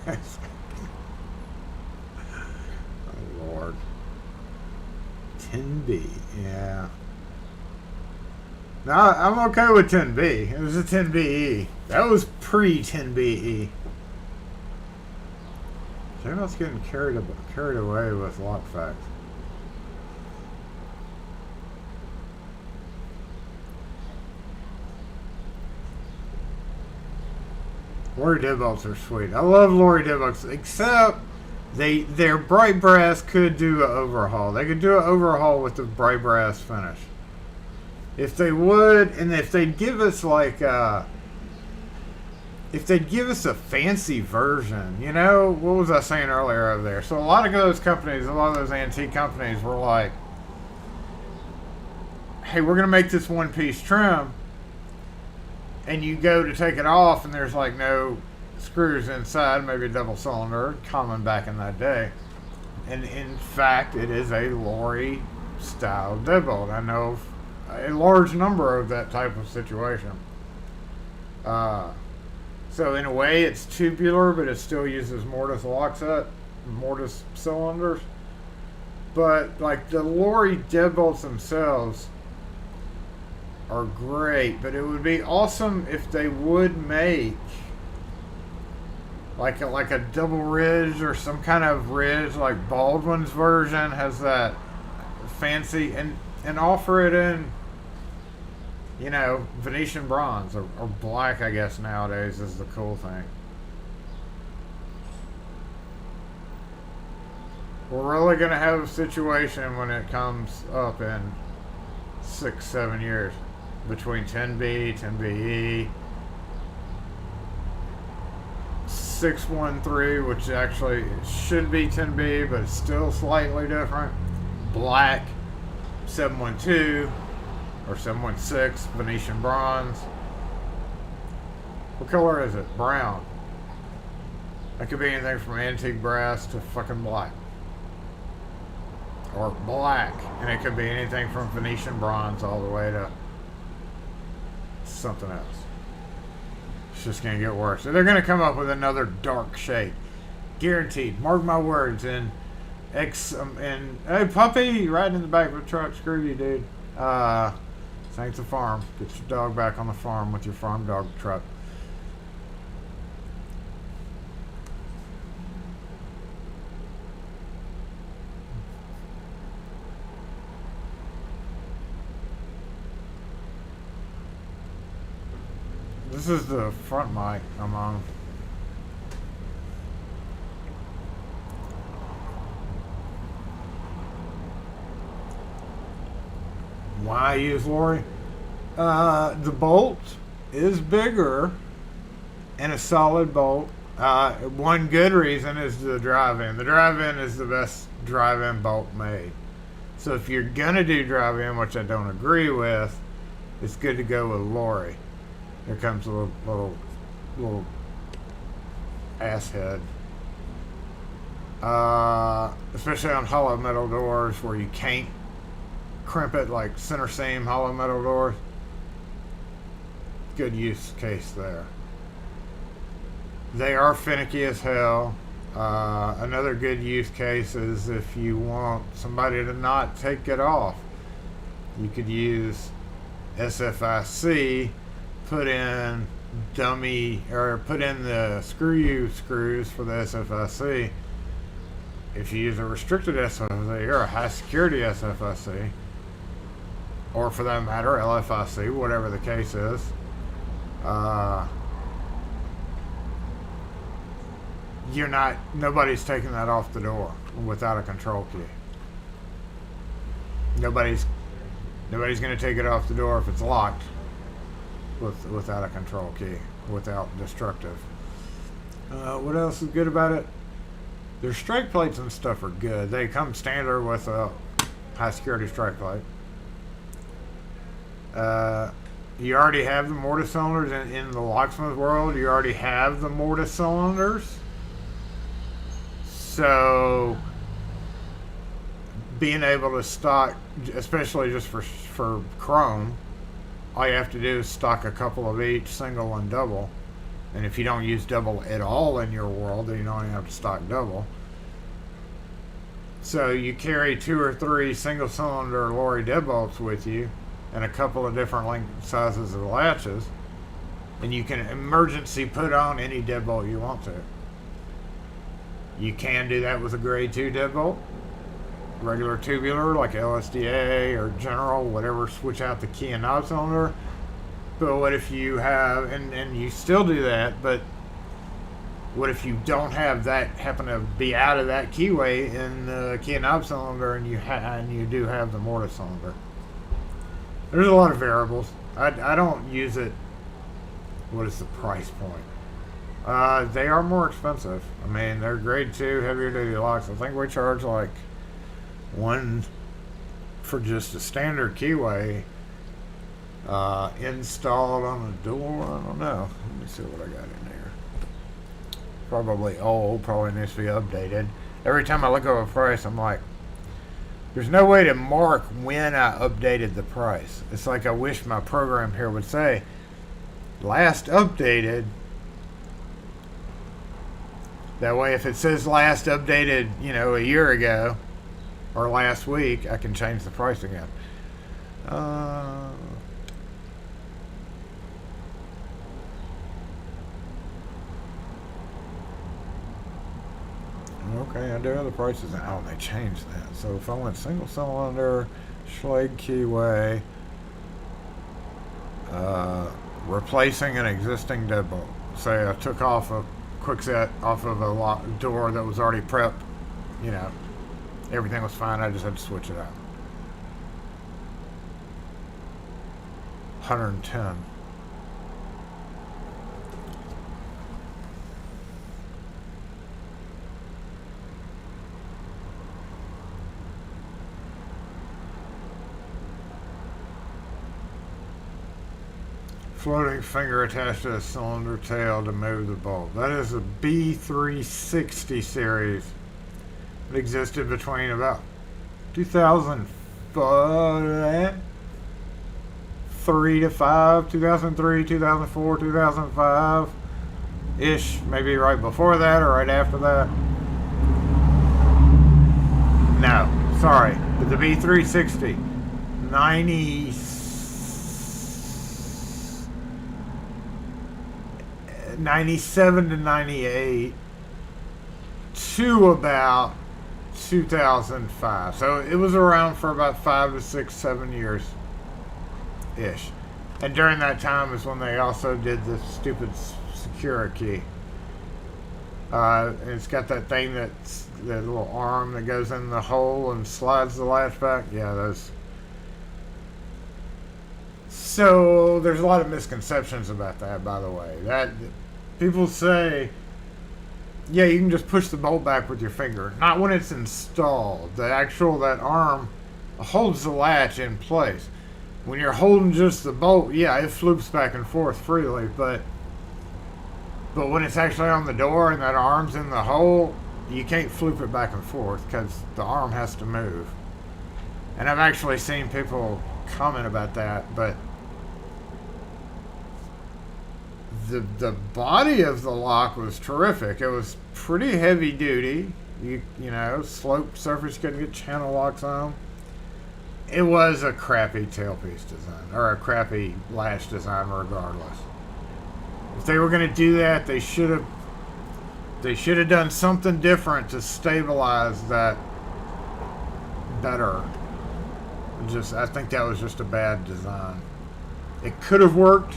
Speaker 1: Oh Lord. 10B, yeah. No, I'm okay with 10B. It was a 10BE. That was pre-10BE. J-Bot's getting carried away with lock facts. Lori deadbolts are sweet. I love Lori deadbolts, except their bright brass could do an overhaul. They could do an overhaul with the bright brass finish. If they would, and if they'd give us like if they'd give us a fancy version, you know, what was I saying earlier over there? So a lot of those companies, a lot of those antique companies were like, hey, we're going to make this one-piece trim. And you go to take it off, and there's like no screws inside, maybe a double cylinder, common back in that day. And in fact, it is a Lori style deadbolt. I know of a large number of that type of situation. So in a way, it's tubular, but it still uses mortise lock set, mortise cylinders. But like the Lori deadbolts themselves are great, but it would be awesome if they would make like a double ridge or some kind of ridge, like Baldwin's version has that fancy, and offer it in, you know, Venetian bronze or black, I guess nowadays is the cool thing. We're really gonna have a situation when it comes up in 6-7 years between 10B, 10BE, 613, which actually should be 10B, but it's still slightly different. Black, 712 or 716, Venetian bronze. What color is it? Brown. That could be anything from antique brass to fucking black. Or black, and it could be anything from Venetian bronze all the way to something else. It's just gonna get worse. So they're gonna come up with another dark shade, guaranteed. Mark my words. And hey puppy, riding in the back of a truck. Screw you, dude. Thanks the farm. Get your dog back on the farm with your farm dog truck. This is the front mic I'm on. Why use Lori? The bolt is bigger and a solid bolt. One good reason is the drive-in. The drive-in is the best drive-in bolt made. So if you're gonna do drive-in, which I don't agree with, it's good to go with Lori. Here comes a little ass head. Especially on hollow metal doors where you can't crimp it, like center seam hollow metal doors. Good use case there. They are finicky as hell. Another good use case is if you want somebody to not take it off. You could use SFIC, put in the screws for the SFIC. If you use a restricted SFIC or a high security SFIC, or for that matter, LFIC, whatever the case is, nobody's taking that off the door without a control key. Nobody's going to take it off the door if it's locked without a control key, without destructive. What else is good about it? Their strike plates and stuff are good. They come standard with a high security strike plate. You already have the mortise cylinders in the locksmith world. You already have the mortise cylinders. So being able to stock, especially just for chrome, all you have to do is stock a couple of each, single and double. And if you don't use double at all in your world, then you don't even have to stock double. So you carry 2 or 3 single cylinder lorry deadbolts with you and a couple of different length sizes of latches, and you can emergency put on any deadbolt you want to. You can do that with a grade 2 deadbolt, regular tubular like LSDA or general, whatever, switch out the key and knob cylinder. But what if you have, and you still do that, but what if you don't have that, happen to be out of that keyway in the key and knob cylinder, and you do have the mortise cylinder? There's a lot of variables. I don't use it. What is the price point? They are more expensive. I mean, they're grade 2 heavier duty locks. I think we charge like one for just a standard keyway installed on a door. I don't know. Let me see what I got in there. Probably old. Probably needs to be updated. Every time I look over a price, I'm like, there's no way to mark when I updated the price. It's like I wish my program here would say, last updated. That way, if it says last updated, a year ago or last week, I can change the price again. Okay, I do have the prices. Oh, they changed that. So if I went single cylinder, Schlage keyway, replacing an existing deadbolt. Say I took off a quick set off of a door that was already prepped. Everything was fine. I just had to switch it out. 110. Floating finger attached to a cylinder tail to move the bolt. That is a B360 series. It existed between about 2003 to 5, 2003, 2004, 2005 ish, maybe right before that or right after that. No, sorry, but the B360, 97 to 98 to about 2005. So it was around for about 5 to 6, 7 years ish. And during that time is when they also did the stupid security key. It's got that thing that's the little arm that goes in the hole and slides the latch back. Yeah, those. So there's a lot of misconceptions about that, by the way. That people say, yeah, you can just push the bolt back with your finger. Not when it's installed. That arm holds the latch in place. When you're holding just the bolt, yeah, it floops back and forth freely, but when it's actually on the door and that arm's in the hole, you can't floop it back and forth because the arm has to move. And I've actually seen people comment about that, but the body of the lock was terrific. It was pretty heavy duty. You know, sloped surface, couldn't get channel locks on. It was a crappy tailpiece design, or a crappy latch design regardless. If they were going to do that, they should have done something different to stabilize that better. I think that was just a bad design. It could have worked,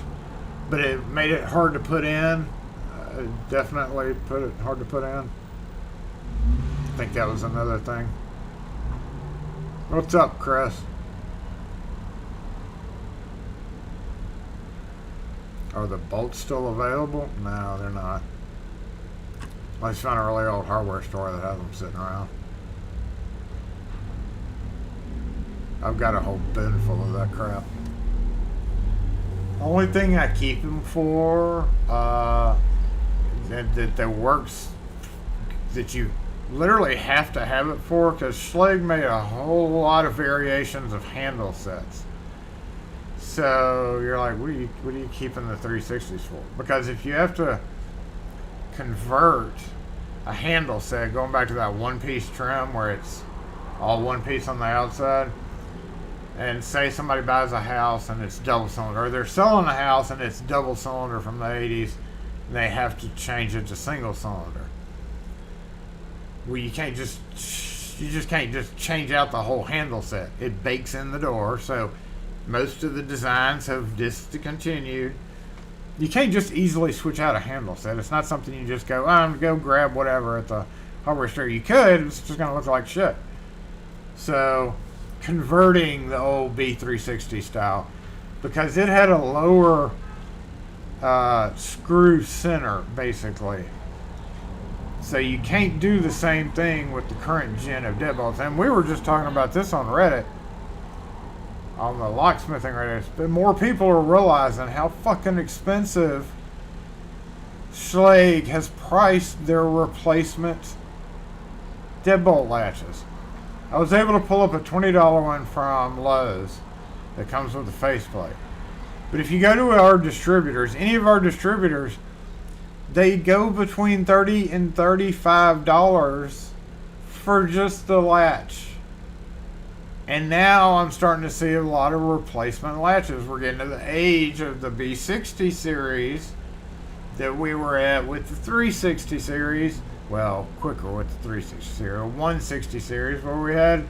Speaker 1: but it made it hard to put in. Definitely put it hard to put in. I think that was another thing. What's up, Chris? Are the bolts still available? No, they're not. I just found a really old hardware store that has them sitting around. I've got a whole bin full of that crap. Only thing I keep them for, that works, that you literally have to have it for, because Schlage made a whole lot of variations of handle sets. So you're like, what are you keeping the 360s for? Because if you have to convert a handle set, going back to that one-piece trim where it's all one piece on the outside, and say somebody buys a house and it's double cylinder, or they're selling a house and it's double cylinder from the 80s, and they have to change it to single cylinder. Well, you just can't just change out the whole handle set. It bakes in the door, so most of the designs have discontinued. You can't just easily switch out a handle set. It's not something you just go, I'm going to go grab whatever at the hardware store. You could, it's just going to look like shit. So converting the old B360 style, because it had a lower screw center, basically. So you can't do the same thing with the current gen of deadbolts. And we were just talking about this on Reddit, on the Locksmithing Reddit. But more people are realizing how fucking expensive Schlage has priced their replacement deadbolt latches. I was able to pull up a $20 one from Lowe's that comes with a faceplate. But if you go to our distributors, any of our distributors, they go between $30 and $35 for just the latch. And now I'm starting to see a lot of replacement latches. We're getting to the age of the B60 series that we were at with the 360 series. Well, quicker with the 360 series, 160 series, where we had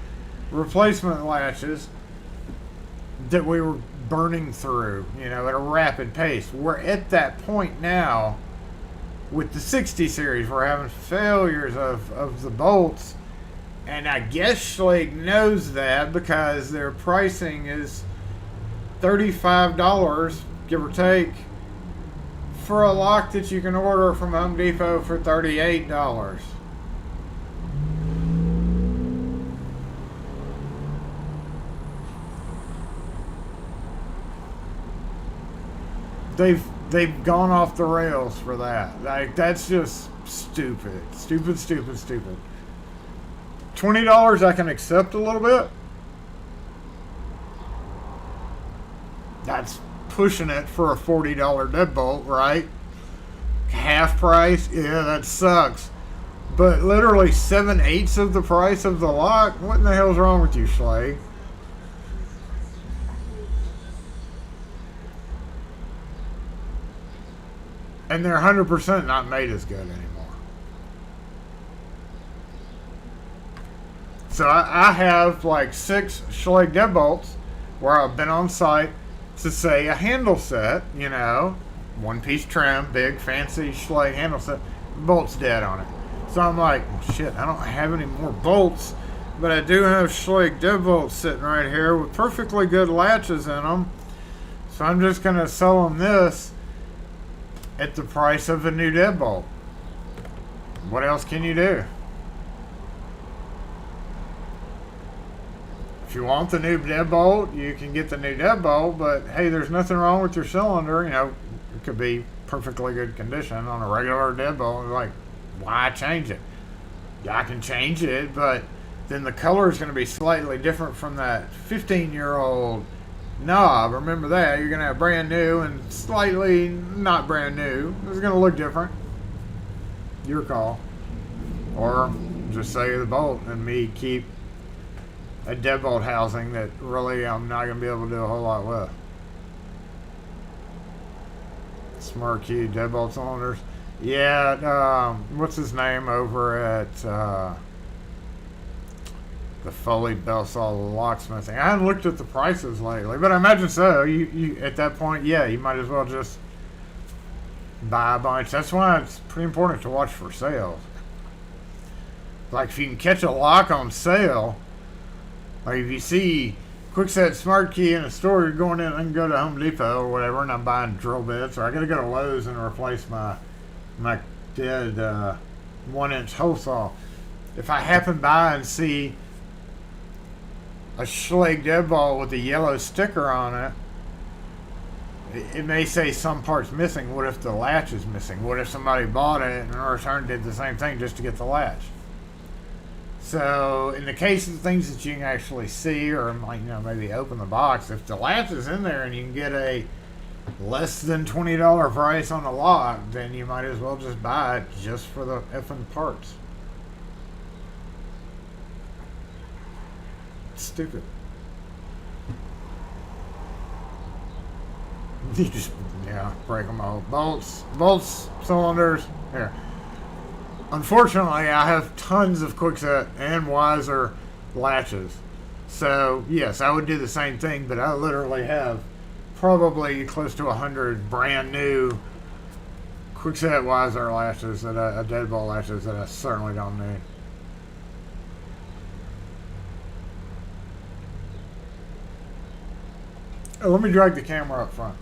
Speaker 1: replacement latches that we were burning through, at a rapid pace. We're at that point now with the 60 series. We're having failures of the bolts, and I guess Schlage knows that, because their pricing is $35, give or take, for a lock that you can order from Home Depot for $38. They've gone off the rails for that. Like, that's just stupid. Stupid. $20 I can accept a little bit. That's pushing it for a $40 deadbolt, right? Half price? Yeah, that sucks. But literally 7/8 of the price of the lock? What in the hell's wrong with you, Schlage? And they're 100% not made as good anymore. So I have like 6 Schlage deadbolts where I've been on site to say a handle set, one piece trim, big fancy Schlage handle set, bolts dead on it. So I'm like, shit, I don't have any more bolts, but I do have Schlage deadbolts sitting right here with perfectly good latches in them. So I'm just going to sell them this at the price of a new deadbolt. What else can you do? If you want the new deadbolt, you can get the new deadbolt, but hey, there's nothing wrong with your cylinder. It could be perfectly good condition on a regular deadbolt. Like, why change it? Yeah, I can change it, but then the color is going to be slightly different from that 15-year-old knob. Remember that. You're going to have brand new and slightly not brand new. It's going to look different. Your call. Or just say the bolt and me keep a deadbolt housing that really I'm not going to be able to do a whole lot with. Smart key deadbolt cylinders. Yeah, what's his name over at the Foley Bellsaw Locksmithing? I haven't looked at the prices lately, but I imagine so. You at that point, yeah, you might as well just buy a bunch. That's why it's pretty important to watch for sales. Like if you can catch a lock on sale, like if you see Quickset Smart Key in a store, you're going in and go to Home Depot or whatever, and I'm buying drill bits, or I got to go to Lowe's and replace my dead 1-inch hole saw. If I happen by and see a Schlage deadbolt with a yellow sticker on it may say some parts missing. What if the latch is missing? What if somebody bought it and in return did the same thing just to get the latch? So in the case of things that you can actually see, or like, maybe open the box, if the latch is in there and you can get a less than $20 price on the lock, then you might as well just buy it just for the effing parts. It's stupid. You just, break them all. Bolts, cylinders. Here. Unfortunately, I have tons of Quickset and Wiser latches. So, yes, I would do the same thing, but I literally have probably close to 100 brand new Quickset Wiser latches, deadbolt latches that I certainly don't need. Oh, let me drag the camera up front.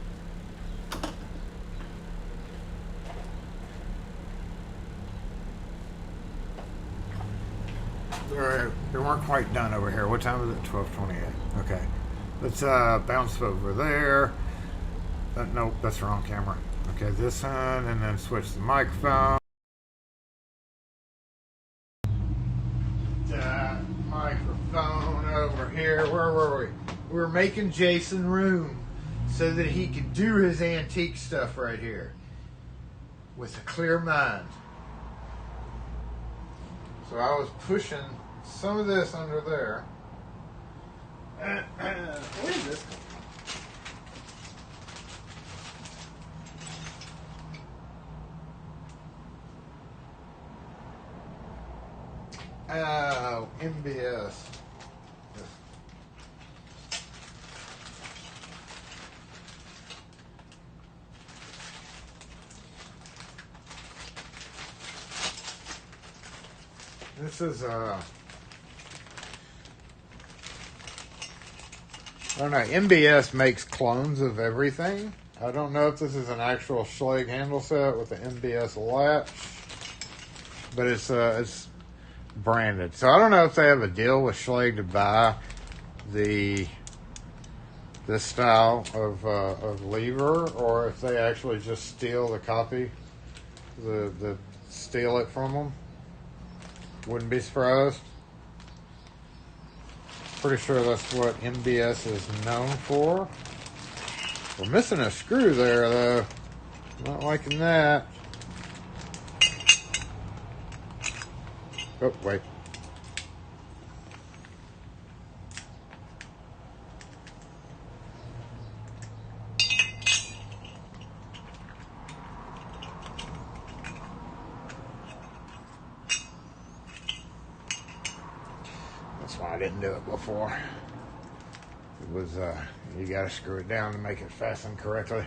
Speaker 1: They weren't quite done over here. What time is it? 12:28. Okay. Let's bounce over there. Nope, that's the wrong camera. Okay, this one, and then switch the microphone. Microphone over here. Where were we? We were making Jason room so that he could do his antique stuff right here with a clear mind. So I was pushing some of this under there. Where is this? Oh, MBS. This is I don't know. MBS makes clones of everything. I don't know if this is an actual Schlage handle set with the MBS latch, but it's branded. So I don't know if they have a deal with Schlage to buy this style of lever, or if they actually just steal the copy, steal it from them. Wouldn't be surprised. Pretty sure that's what MBS is known for. We're missing a screw there, though. Not liking that. Oh, wait. That's why I didn't do it before. It was, you gotta screw it down to make it fasten correctly.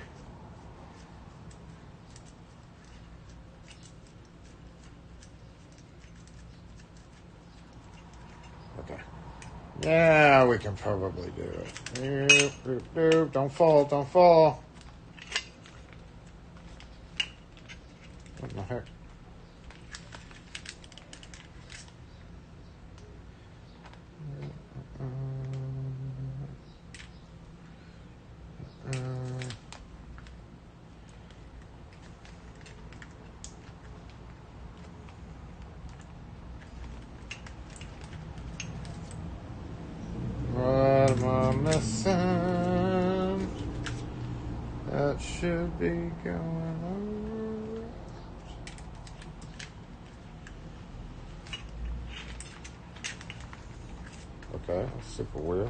Speaker 1: Okay. Yeah, we can probably do it. Don't fall, don't fall. What the heck? What am I missing? That should be going over. Okay, that's super weird.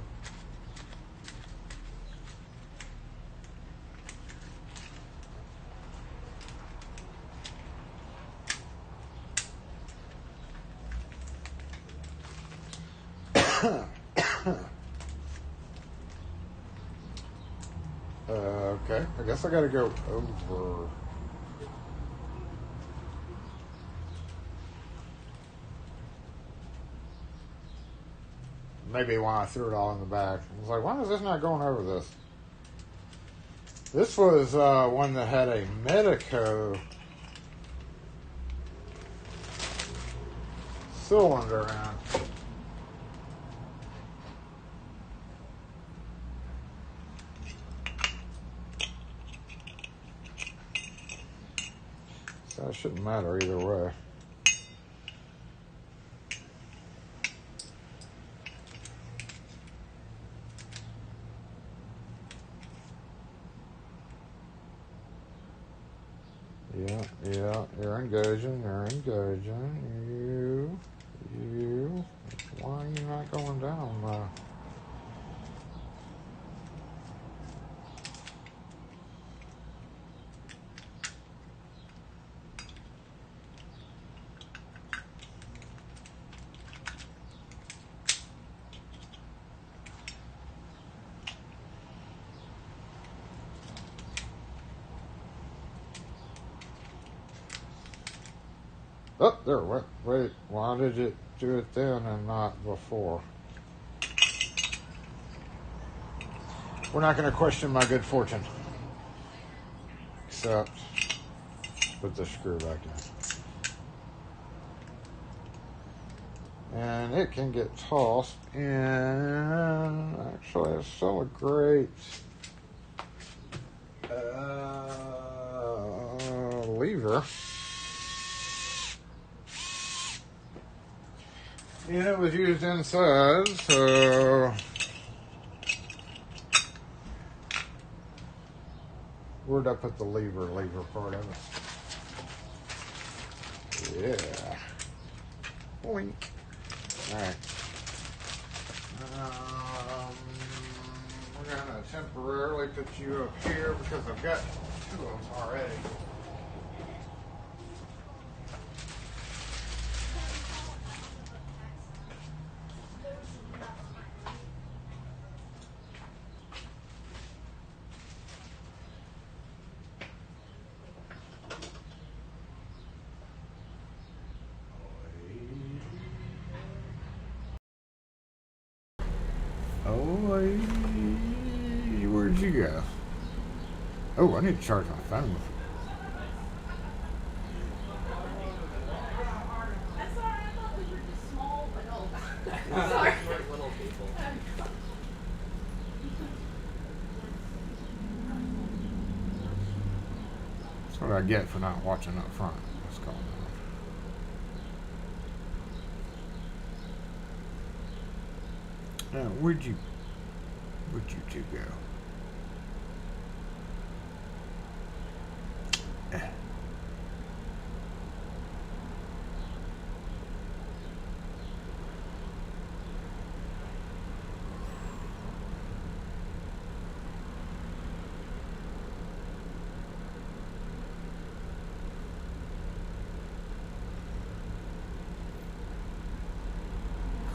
Speaker 1: Okay, I guess I gotta go over. Maybe when I threw it all in the back. I was like, why is this not going over this? This was one that had a Medico cylinder in it. So it shouldn't matter either way. Yeah, you're engaging. You. Why are you not going down? Oh, there, wait, why did it do it then and not before? We're not going to question my good fortune. Except, put the screw back in. And it can get tossed, and actually it's still a great lever. And it was used inside, so where'd I put the lever part of it? Yeah. Boink. Alright. We're gonna temporarily put you up here because I've got two of them already. Where'd you go? Oh, I need to charge my phone.
Speaker 5: I'm sorry, I thought we were just small adults.
Speaker 3: Sorry. We're little people.
Speaker 1: That's what I get for not watching up front. What's going on? Now, where'd you two go?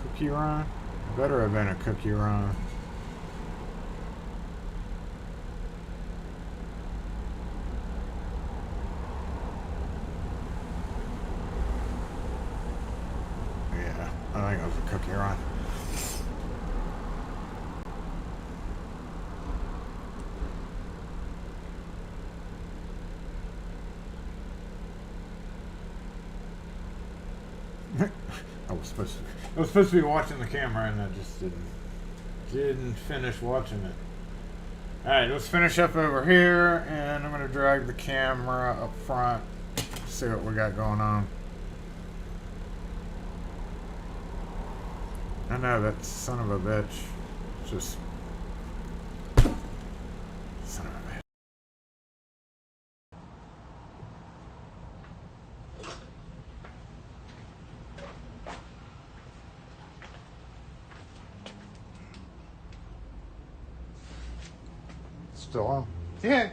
Speaker 1: Cookie run? Better have been a cookie run. Yeah, I think it was a cookie run. I was supposed to be watching the camera and I just didn't finish watching it. Alright, let's finish up over here and I'm gonna drag the camera up front, see what we got going on. I know that son of a bitch just Still on. Yeah.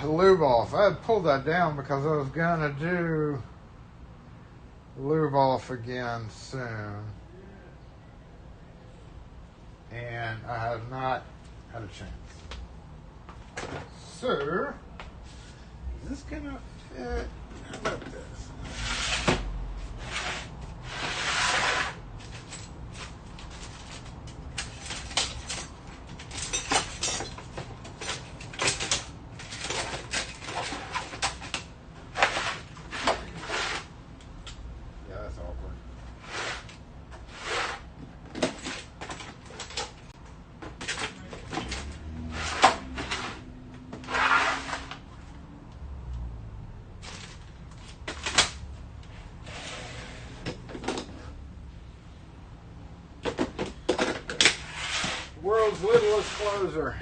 Speaker 1: Lube off. I had pulled that down because I was gonna do lube off again soon. And I have not had a chance. So, is this gonna fit? How about this? Yeah, that's awkward. World's littlest closer.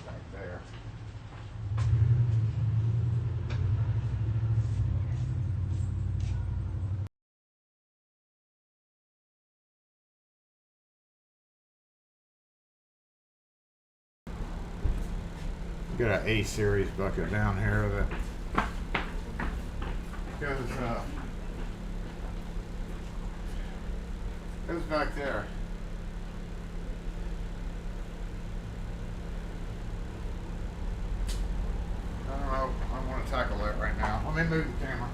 Speaker 1: Back there. Got an A series bucket down here that goes back there. I don't know. I want to tackle that right now. Let me move the camera.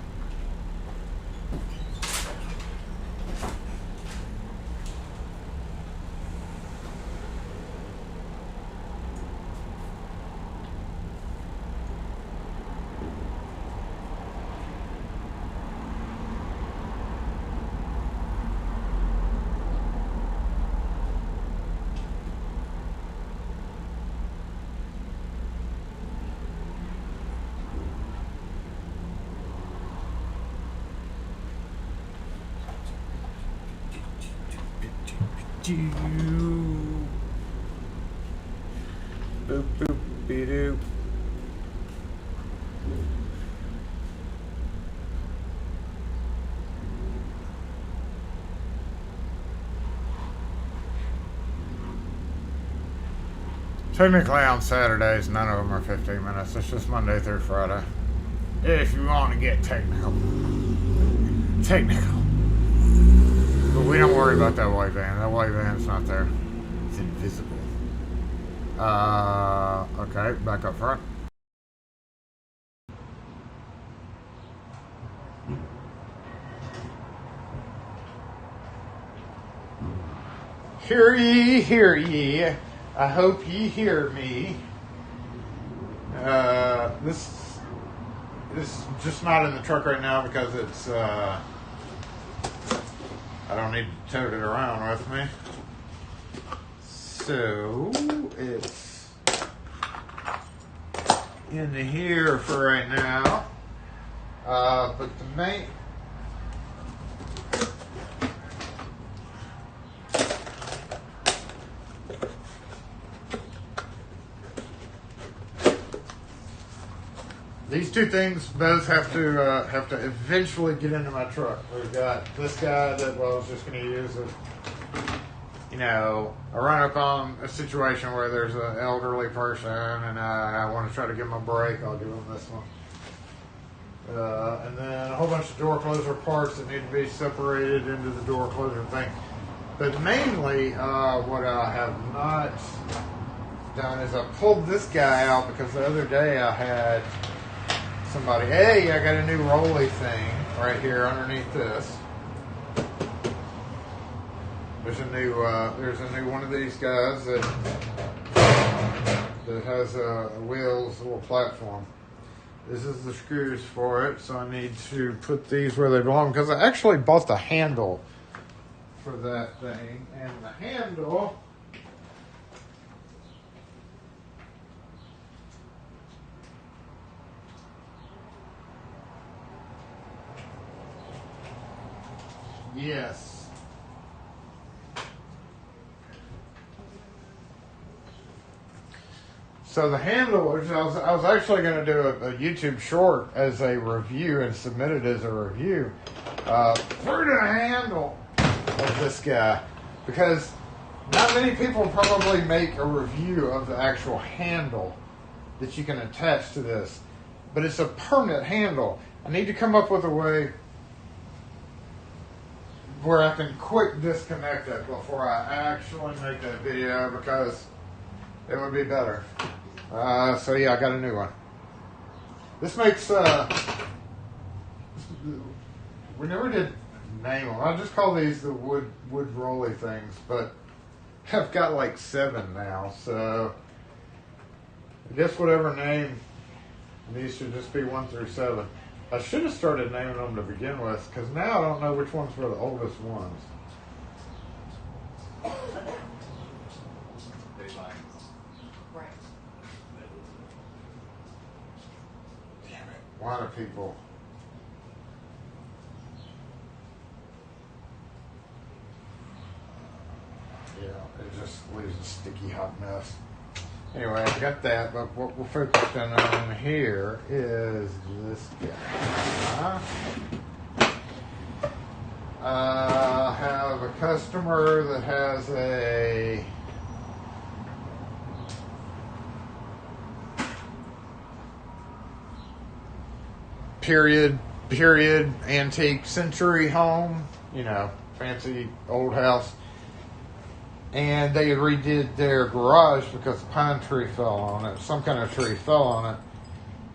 Speaker 1: Boop boop be doop. Technically on Saturdays, none of them are 15 minutes. It's just Monday through Friday. If you want to get technical. But we don't worry about that white van. That white van's not there. It's invisible. Okay, back up front. Hear ye. I hope ye hear me. This is just not in the truck right now because it's, I don't need to tote it around with me. So, it's in here for right now. But the main... These two things both have to eventually get into my truck. We've got this guy that I was just going to use as, you know, I run up on a situation where there's an elderly person and I want to try to give them a break. I'll give them this one. And then a whole bunch of door closer parts that need to be separated into the door closer thing. But mainly, what I have not done is I pulled this guy out because the other day I had somebody, hey, I got a new rolly thing right here underneath this. There's a new one of these guys that has wheels, a little platform. This is the screws for it, so I need to put these where they belong because I actually bought the handle for that thing, and the handle yes. So the handle, which I was actually going to do a YouTube short as a review and submit it as a review for the handle of this guy, because not many people probably make a review of the actual handle that you can attach to this, but it's a permanent handle. I need to come up with a way where I can quick disconnect it before I actually make that video, because it would be better. So yeah, I got a new one. This makes, we never did name them. I just call these the wood rolly things, but I've got like 7 now, so I guess whatever name, these should just be 1 through 7. I should have started naming them to begin with, because now I don't know which ones were the oldest ones. Why do people? Yeah, it just leaves a sticky hot mess. Anyway, I got that, but what we're focused on here is this guy. I have a customer that has a period antique century home, you know, fancy old house, and they redid their garage because a pine tree fell on it, some kind of tree fell on it,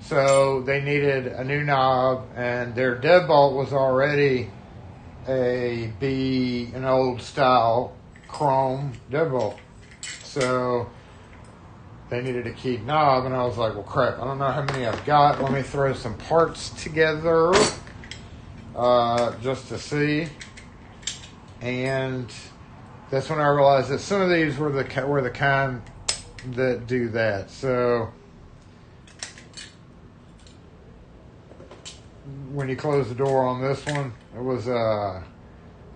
Speaker 1: so they needed a new knob, and their deadbolt was already an old style chrome deadbolt, so they needed a keyed knob, and I was like, well, crap, I don't know how many I've got. Let me throw some parts together just to see. And that's when I realized that some of these were the kind that do that. So when you close the door on this one, it was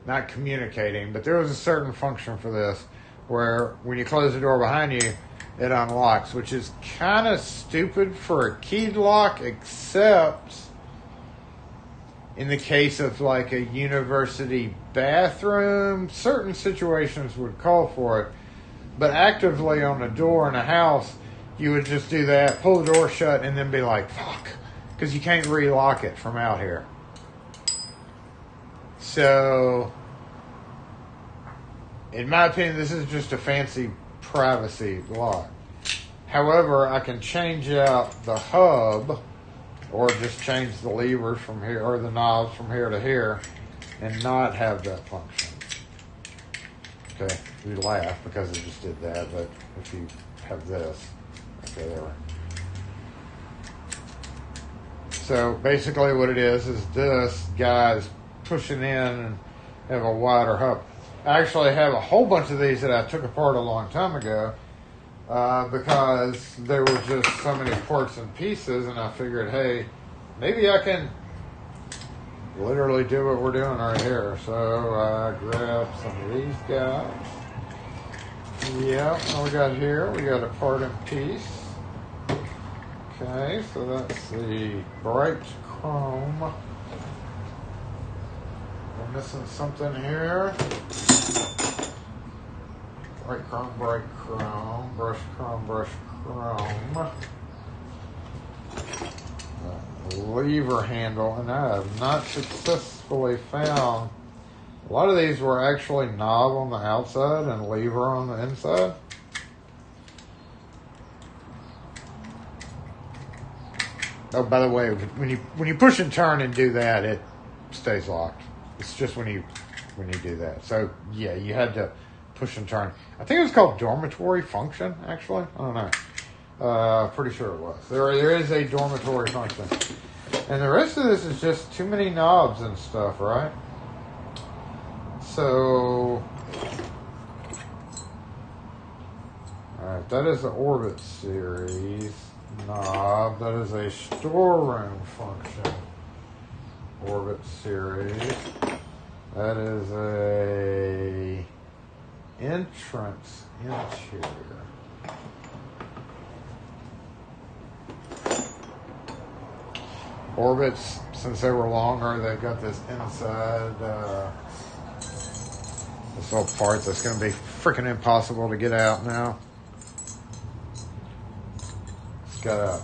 Speaker 1: not communicating, but there was a certain function for this where when you close the door behind you, it unlocks, which is kind of stupid for a keyed lock, except in the case of like a university bathroom. Certain situations would call for it, but actively on a door in a house, you would just do that, pull the door shut, and then be like, fuck, because you can't relock it from out here. So, in my opinion, this is just a fancy privacy lock. However, I can change out the hub or just change the levers from here, or the knobs from here to here, and not have that function. Okay, you laugh because I just did that, but if you have this, okay, there. So basically what it is this guy's pushing in and have a wider hub. I actually have a whole bunch of these that I took apart a long time ago. because there were just so many parts and pieces, and I figured, hey, maybe I can literally do what we're doing right here. So I grabbed some of these guys. Yeah, what we got here? We got a part and piece. Okay, so that's the bright chrome. We're missing something here. Bright chrome, brush chrome. Lever handle, and I have not successfully found. A lot of these were actually knob on the outside and lever on the inside. Oh, by the way, when you push and turn and do that, it stays locked. It's just when you do that. So yeah, you had to push and turn. I think it was called dormitory function. Actually, I don't know. Pretty sure it was. There is a dormitory function, and the rest of this is just too many knobs and stuff, right? So, all right, that is the Orbit series knob. That is a storeroom function. Orbit series. That is a entrance interior. Orbits, since they were longer, they've got this inside this little part that's going to be freaking impossible to get out now. It's got a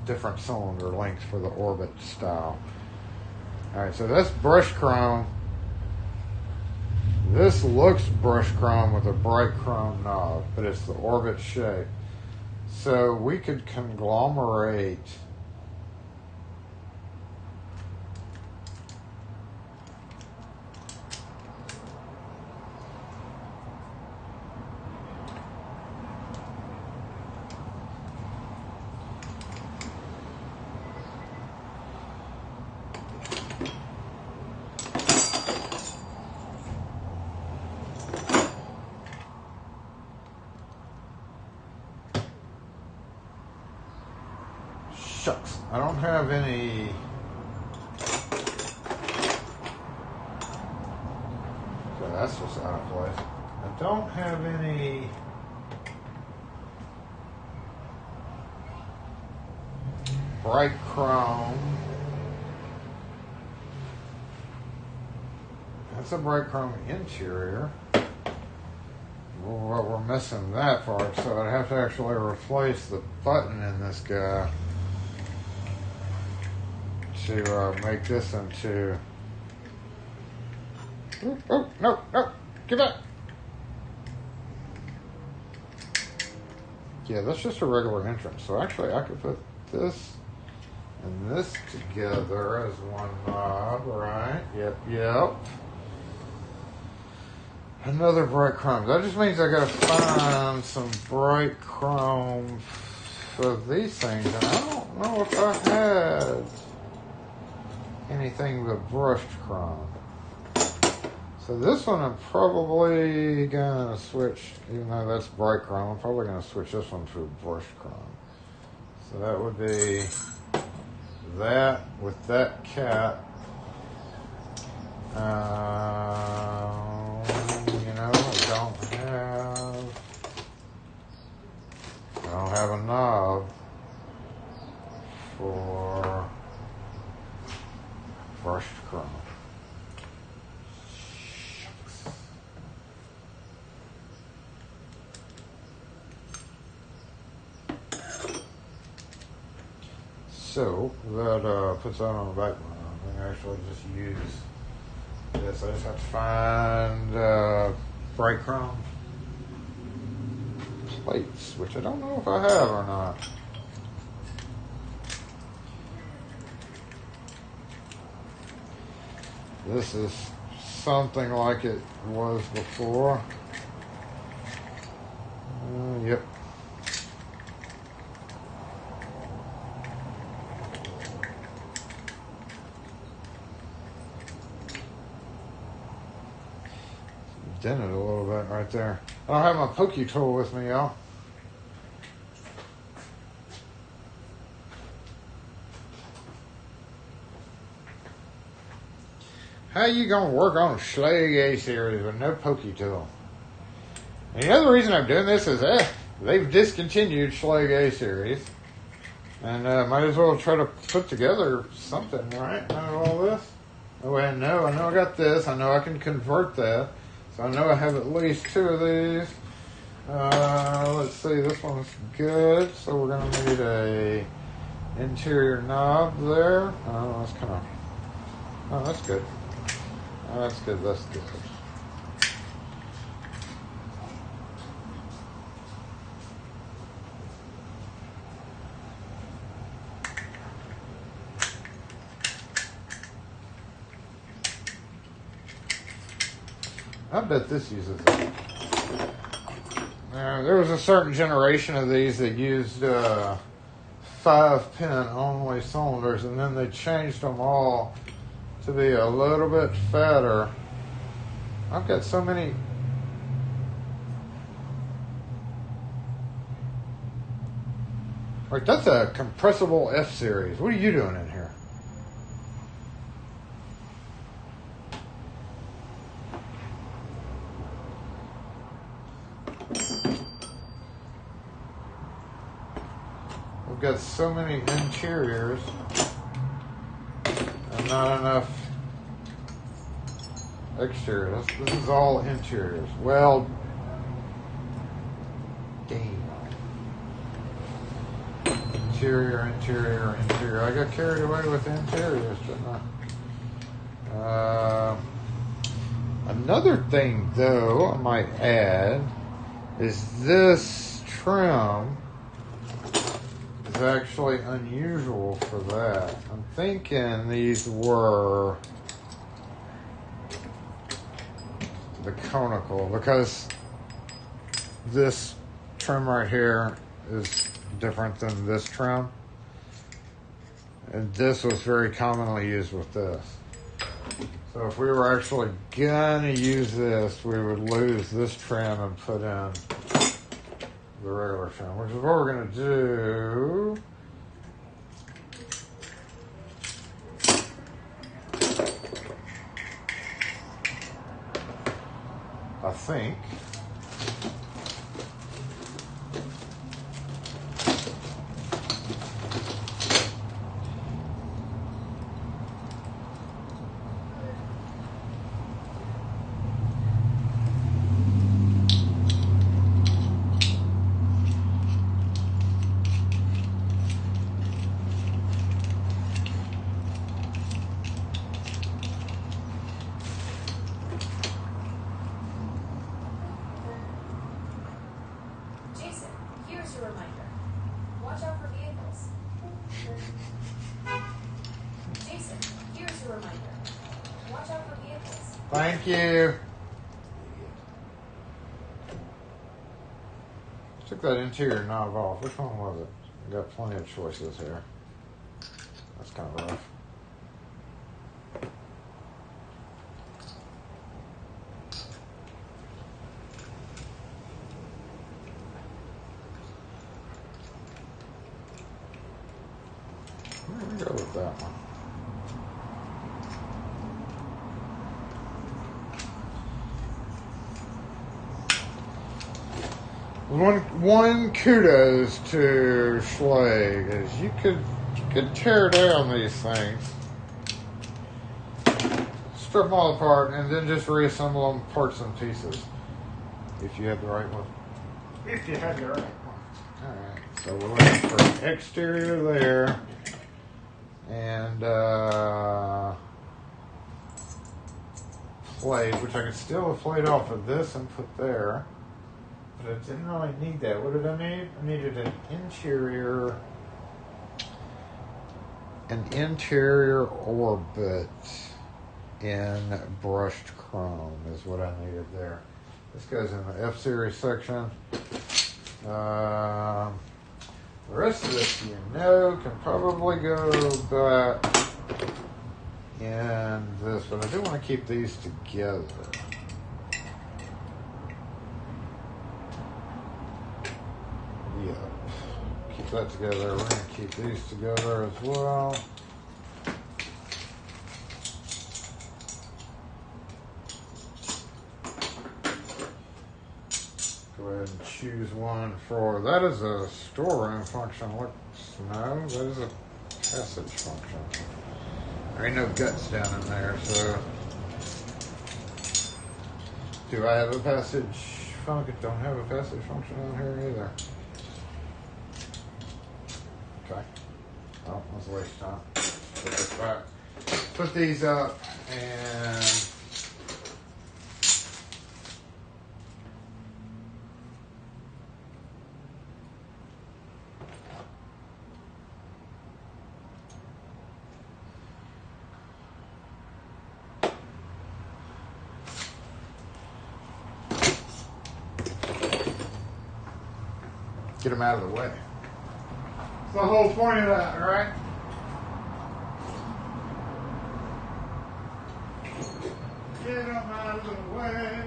Speaker 1: different cylinder length for the Orbit style. Alright, so that's brush chrome. This looks brush chrome with a bright chrome knob, but it's the Orbit shape. So we could conglomerate shucks, I don't have any. So that's just out of place. I don't have any bright chrome. That's a bright chrome interior. Well, we're missing that part, so I'd have to actually replace the button in this guy to make this into. Oh, no, give it. Yeah, that's just a regular entrance. So actually, I could put this and this together as one knob, right? Yep. Another bright chrome. That just means I gotta find some bright chrome for these things, and I don't know if I had anything but brushed chrome. So this one I'm probably gonna switch, even though that's bright chrome, I'm probably gonna switch this one to brushed chrome. So that would be that with that cap. I don't have a knob for brushed chrome. Shucks. So that puts that on the back burner. I can actually just use this. I just have to find bright chrome plates, which I don't know if I have or not. This is something like it was before. Yep. Dented a little bit right there. I don't have my pokey tool with me, y'all. How you gonna work on a Schlage A series with no pokey tool? And the other reason I'm doing this is they've discontinued Schlage A series. And might as well try to put together something, right? Out of all this. Oh, I know I got this. I know I can convert that. So I know I have at least 2 of these. Let's see, this one's good. So we're going to need a interior knob there. Oh, that's kind of... Oh, that's good. Oh, that's good, that's good. I bet this uses it. There was a certain generation of these that used 5-pin only cylinders, and then they changed them all to be a little bit fatter. I've got so many. Like, that's a compressible F series. What are you doing in here? We've got so many interiors and not enough exteriors. This is all interiors. Well, damn. Interior. I got carried away with interiors, didn't I? Another thing, though, I might add, is this trim is actually unusual for that. I'm thinking these were the conical, because this trim right here is different than this trim, and this was very commonly used with this. So if we were actually gonna use this, we would lose this trim and put in the regular trim, which is what we're gonna do. I think. Thank you. Took that interior knob off. Which one was it? I got plenty of choices here. That's kind of rough. I'm gonna go with that one. One kudos to Schlage is you could tear down these things, strip them all apart, and then just reassemble them parts and pieces. If you had the right one. If you had the right one. Alright, so we're looking for an exterior there. And plate, which I could steal a plate off of this and put there. But I didn't really need that. What did I need? I needed an interior orbit in brushed chrome is what I needed there. This goes in the F-Series section. The rest of this, can probably go back in this, but I do want to keep these together. Yep. Keep that together. We're going to keep these together as well. choose one for, that is a storeroom function. No, that is a passage function. There ain't no guts down in there, so. Do I have a passage function? Don't have a passage function on here either. Okay. Oh, let's waste time. Put this back. Put these up and get them out of the way. That's the whole point of that, right? Get them out of the way.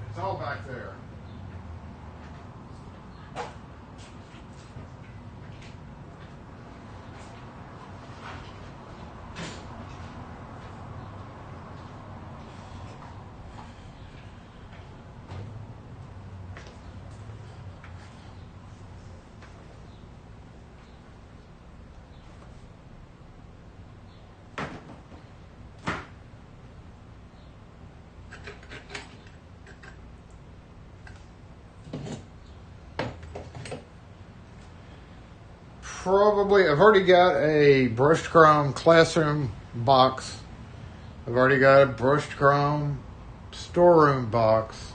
Speaker 1: It's all back there. Probably, I've already got a brushed chrome classroom box. I've already got a brushed chrome storeroom box.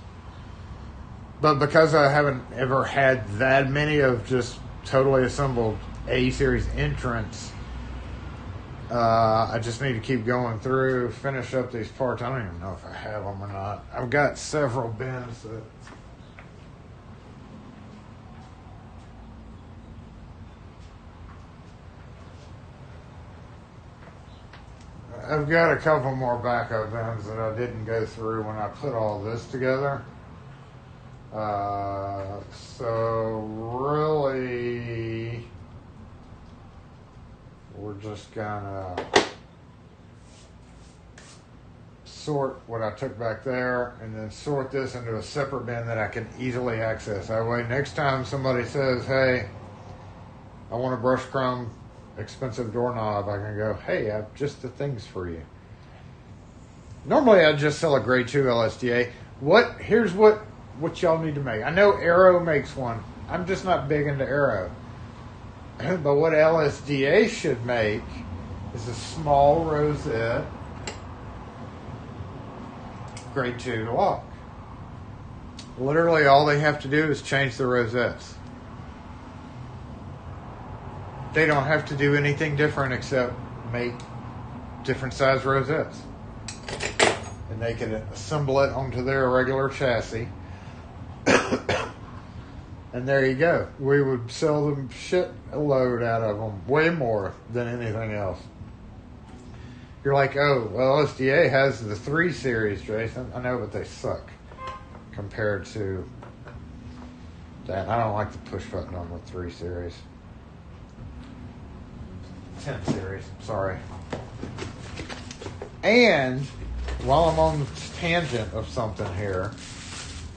Speaker 1: But because I haven't ever had that many of just totally assembled A-series entrants, I just need to keep going through, finish up these parts. I don't even know if I have them or not. I've got several bins that... I've got a couple more backup bins that I didn't go through when I put all this together. So really, we're just gonna sort what I took back there and then sort this into a separate bin that I can easily access. That way, next time somebody says, hey, I want a brush chrome expensive doorknob, I can go, hey, I have just the things for you. Normally I'd just sell a grade 2 LSDA. Here's what y'all need to make. I know Arrow makes one. I'm just not big into Arrow. But what LSDA should make is a small rosette grade 2 lock. Literally all they have to do is change the rosettes. They don't have to do anything different except make different size rosettes. And they can assemble it onto their regular chassis. And there you go. We would sell them shit load out of them. Way more than anything else. You're like, oh, well, LSDA has the 3 series, Jason. I know, but they suck compared to that. I don't like the push button on the 3 series. 10 series, sorry. And while I'm on the tangent of something here,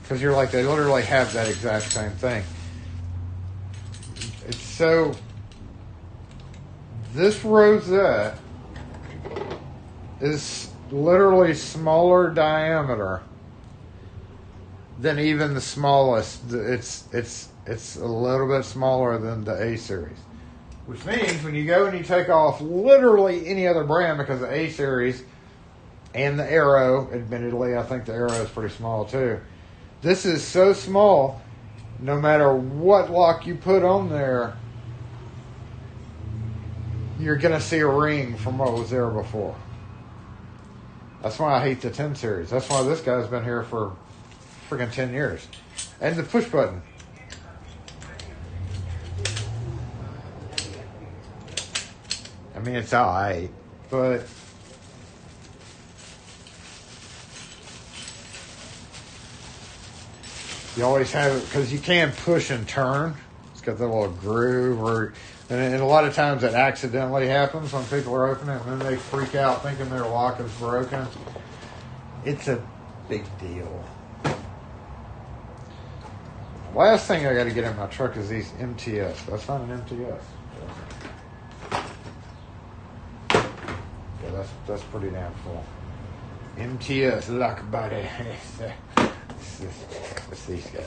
Speaker 1: because you're like, they literally have that exact same thing. It's so, this rosette is literally smaller diameter than even the smallest. It's a little bit smaller than the A series. Which means when you go and you take off literally any other brand, because the A series and the Arrow, admittedly, I think the Arrow is pretty small too. This is so small, no matter what lock you put on there, you're going to see a ring from what was there before. That's why I hate the 10 series. That's why this guy's been here for freaking 10 years. And the push button. I mean, it's alright, but You always have it because you can push and turn. It's got that little groove, and a lot of times it accidentally happens when people are opening it, and then they freak out thinking their lock is broken. It's a big deal. Last thing I got to get in my truck is these MTS. That's not an MTS. Yeah, that's pretty damn full. MTS lock body. What's these guys?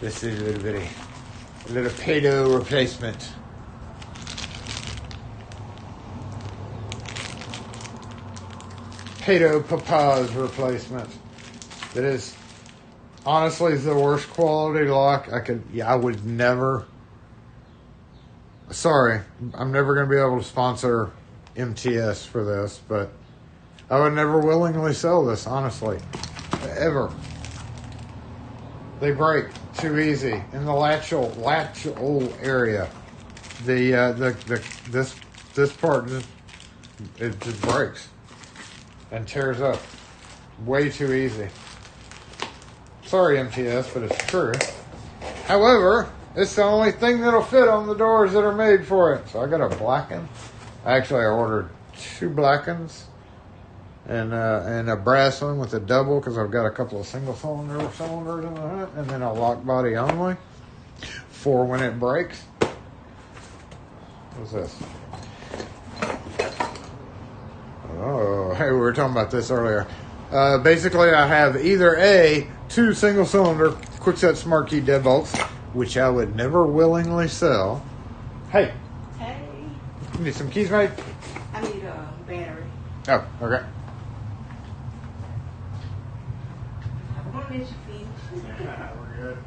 Speaker 1: This is a little pedo replacement. Pedo Papa's replacement. That is honestly the worst quality lock I would never. Sorry, I'm never going to be able to sponsor MTS for this, but I would never willingly sell this, honestly. Ever. They break too easy in the latch area. This part just breaks and tears up way too easy. Sorry, MTS, but it's true. However, it's the only thing that'll fit on the doors that are made for it. So I got a blacken. Actually, I ordered 2 blackens and a brass one with a double because I've got a couple of single cylinders in the hood, and then a lock body only for when it breaks. What's this? Oh, hey, we were talking about this earlier. Basically, I have either 2 single cylinder quickset smart key deadbolts, which I would never willingly sell. Hey.
Speaker 6: Hey.
Speaker 1: You need some keys, mate?
Speaker 6: I need a battery.
Speaker 1: Oh, okay.
Speaker 6: I'm gonna let you finish.
Speaker 1: We're good.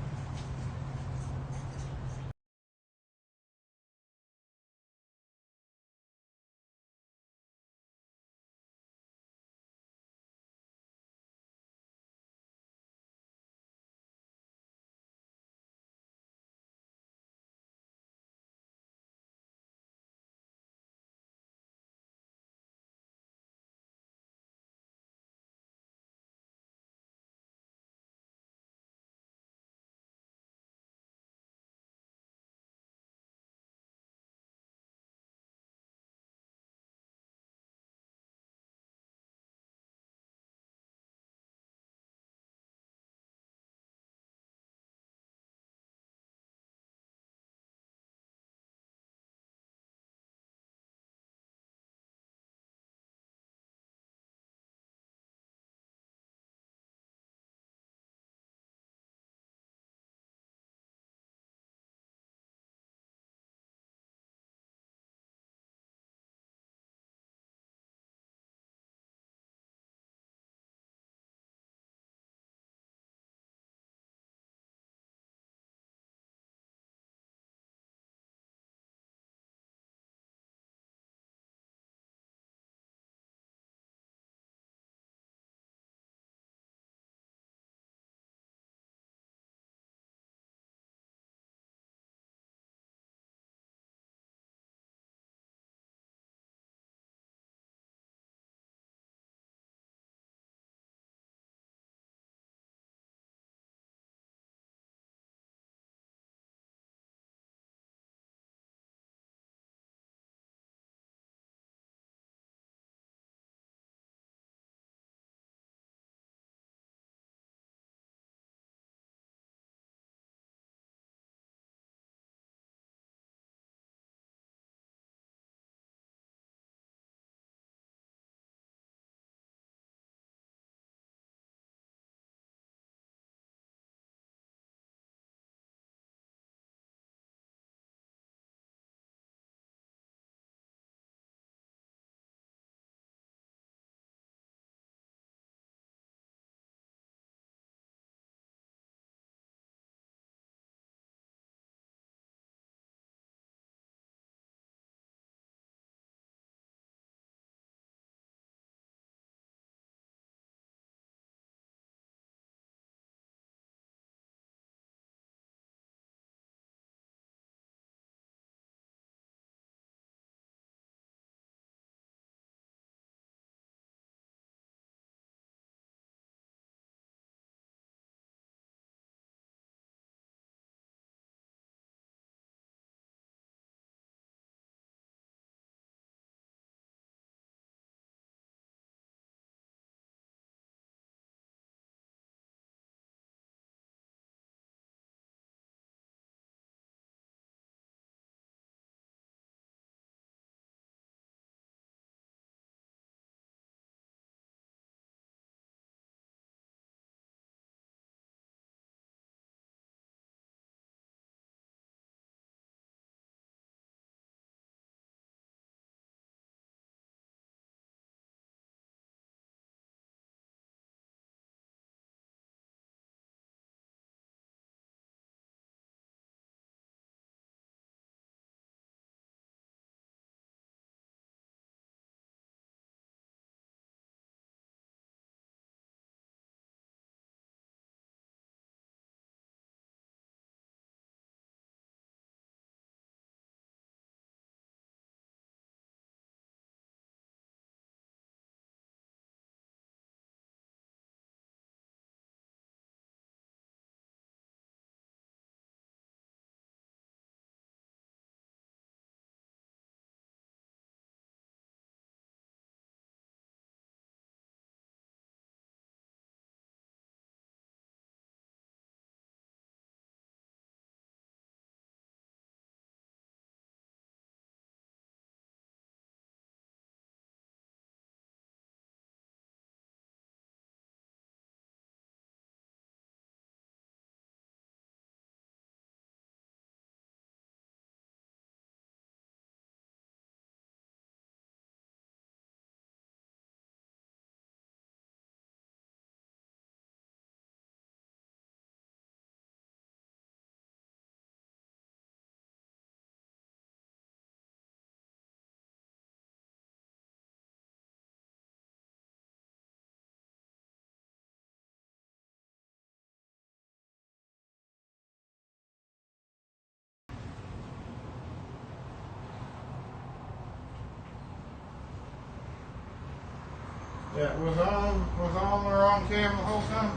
Speaker 1: Yeah, was on the wrong cam the whole time?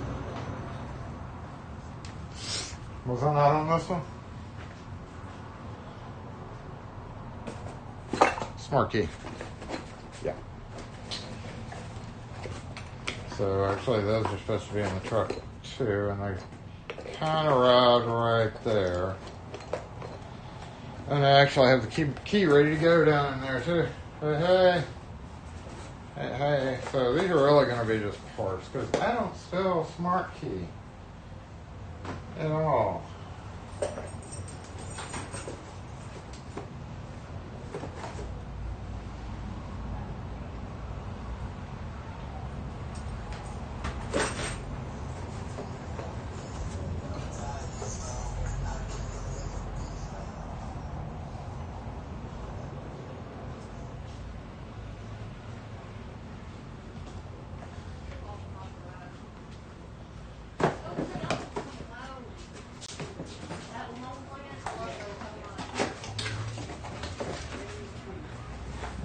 Speaker 1: Was I not on this one? Smart key. Yeah. So actually those are supposed to be in the truck too, and they kind of ride right there. And I actually have the key ready to go down in there too. Hey. So these are really going to be just parts because I don't spell smart key at all.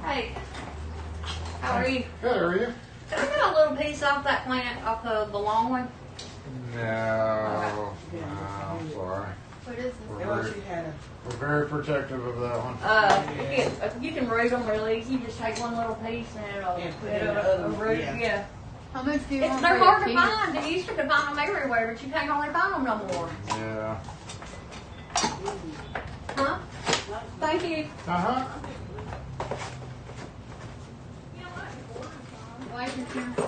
Speaker 5: Hey, how are you?
Speaker 1: Good, how are you?
Speaker 5: Can I get a little piece off that plant, off the long one?
Speaker 1: No, I'm sorry.
Speaker 5: What is this?
Speaker 1: We're very protective of that one.
Speaker 5: You can root them real easy. You just take one little piece and it'll root. Yeah.
Speaker 7: How much do you want
Speaker 5: They're
Speaker 7: for
Speaker 5: hard
Speaker 7: your
Speaker 5: to
Speaker 7: piece?
Speaker 5: find. You used to find them everywhere, but you can't hardly find them no more.
Speaker 1: Yeah.
Speaker 5: Huh? Thank you.
Speaker 1: Uh-huh.
Speaker 5: Wait a minute.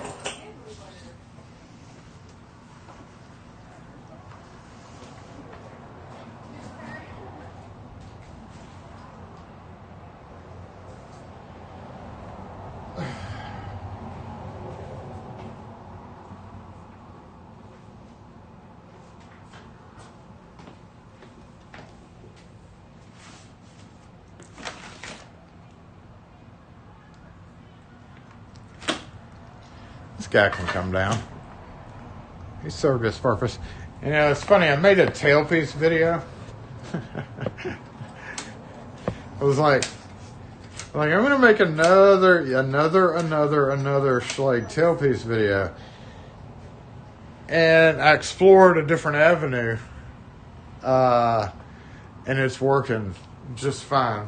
Speaker 1: This guy can come down. He served his purpose. You know, it's funny. I made a tailpiece video. I was like I'm gonna make another Schlage tailpiece video, and I explored a different avenue, and it's working just fine.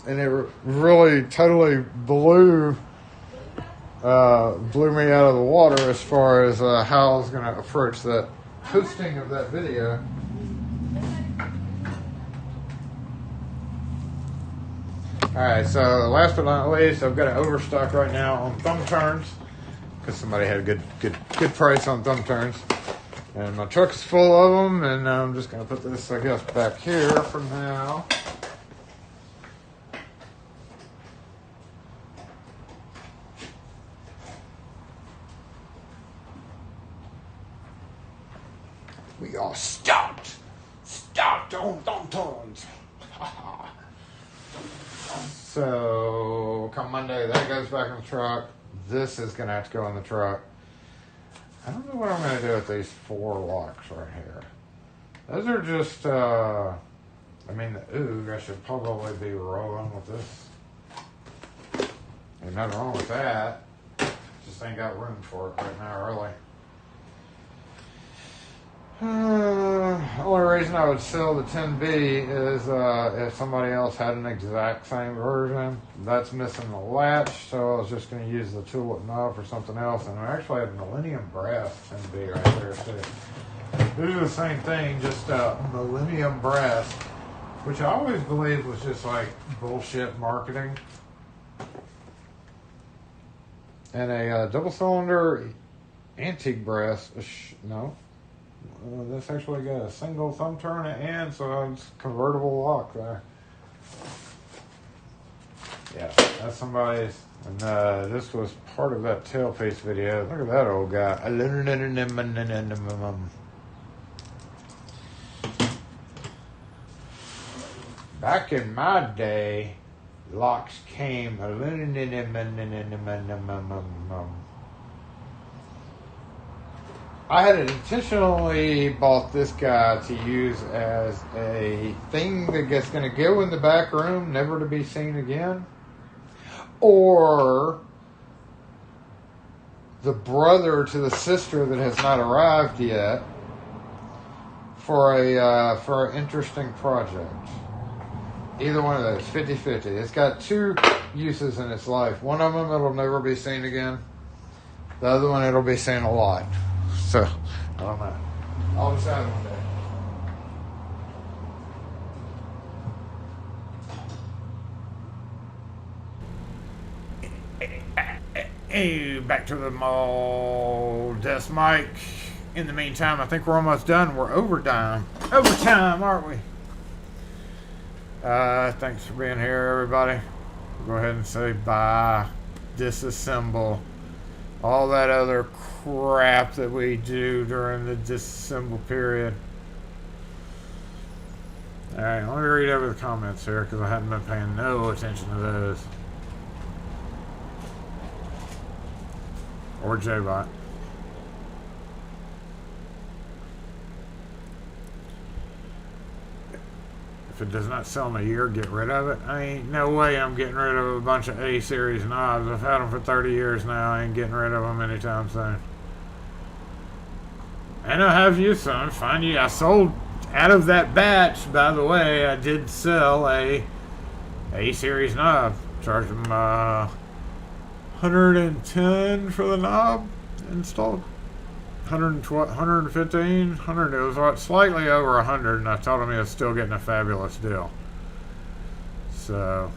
Speaker 1: And it really totally blew me out of the water as far as how I was going to approach that posting of that video. Alright, so last but not least, I've got an overstock right now on thumb turns because somebody had a good price on thumb turns. And my truck is full of them, and I'm just going to put this, I guess, back here for now. We are stopped on thumb turns. So, come Monday, that goes back in the truck. This is going to have to go in the truck. I don't know what I'm going to do with these 4 locks right here. Those are just, I mean, the oog, I should probably be rolling with this. Ain't nothing wrong with that. Just ain't got room for it right now, really. Only reason I would sell the 10B is if somebody else had an exact same version. That's missing the latch, so I was just going to use the tulip knob for something else. And I actually have a Millennium Brass 10B right there too. These are the same thing, just Millennium Brass, which I always believed was just like bullshit marketing. And a double cylinder antique brass. No. This actually got a single thumb turn and so it's convertible lock there. Yeah, that's somebody's. And this was part of that tailpiece video. Look at that old guy. Back in my day, locks came. I had intentionally bought this guy to use as a thing that's going to go in the back room, never to be seen again. Or the brother to the sister that has not arrived yet for an interesting project. Either one of those, 50-50. It's got two uses in its life. One of them it'll never be seen again. The other one it'll be seen a lot. So, I don't know. I'll decide one day. Hey, back to the mall desk mic. In the meantime, I think we're almost done. We're overtime, aren't we? Thanks for being here, everybody. We'll go ahead and say bye. Disassemble. All that other crap that we do during the disassemble period. Alright, let me read over the comments here because I haven't been paying no attention to those. Or JBot. If it does not sell in a year, get rid of it. I ain't no way I'm getting rid of a bunch of A series knobs. I've had them for 30 years now. I ain't getting rid of them anytime soon. And I have used some. Fine. I sold out of that batch, by the way. I did sell a series knob. Charged them 110 for the knob installed. 112, 115, 100. It was slightly over 100, and I told him he was still getting a fabulous deal. So,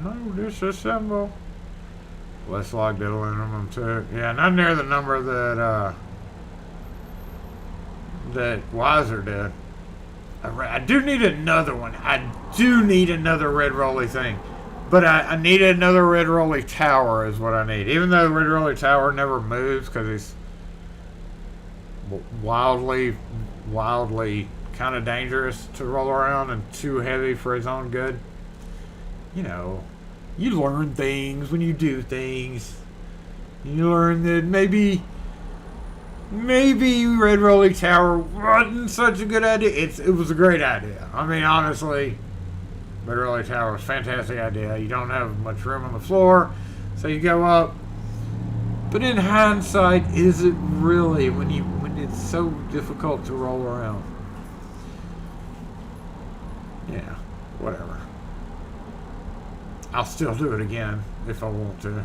Speaker 1: no, disassemble. Less logged aluminum too. Yeah, not near the number that Wiser did. I do need another one. I do need another red rolly thing. But I need another red rolly tower is what I need. Even though the red rolly tower never moves because he's wildly kind of dangerous to roll around and too heavy for his own good. You know, you learn things when you do things. You learn that maybe Red Rolling Tower wasn't such a good idea. It was a great idea. I mean, honestly, Red Rolling Tower was a fantastic idea. You don't have much room on the floor, so you go up. But in hindsight, is it really when it's so difficult to roll around? Yeah, whatever. I'll still do it again if I want to. It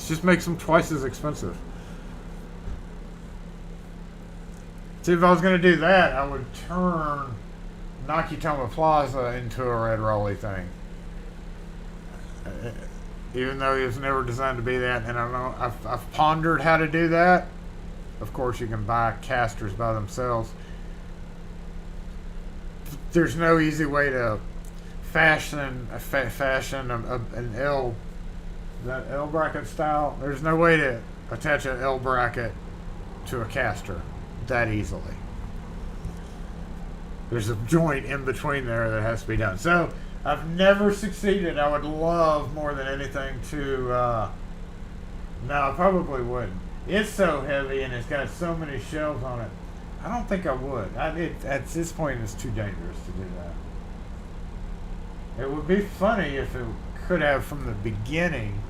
Speaker 1: just makes them twice as expensive. See, if I was going to do that, I would turn Nakatomi Plaza into a red rolly thing. Even though it was never designed to be that, and I don't know, I've pondered how to do that. Of course, you can buy casters by themselves. There's no easy way to fashion an L, that L bracket style. There's no way to attach an L bracket to a caster that easily. There's a joint in between there that has to be done. So I've never succeeded. I would love more than anything to no, I probably wouldn't. It's so heavy and it's got so many shelves on it. I don't think I would. At this point, it's too dangerous to do that. It would be funny if it could have from the beginning,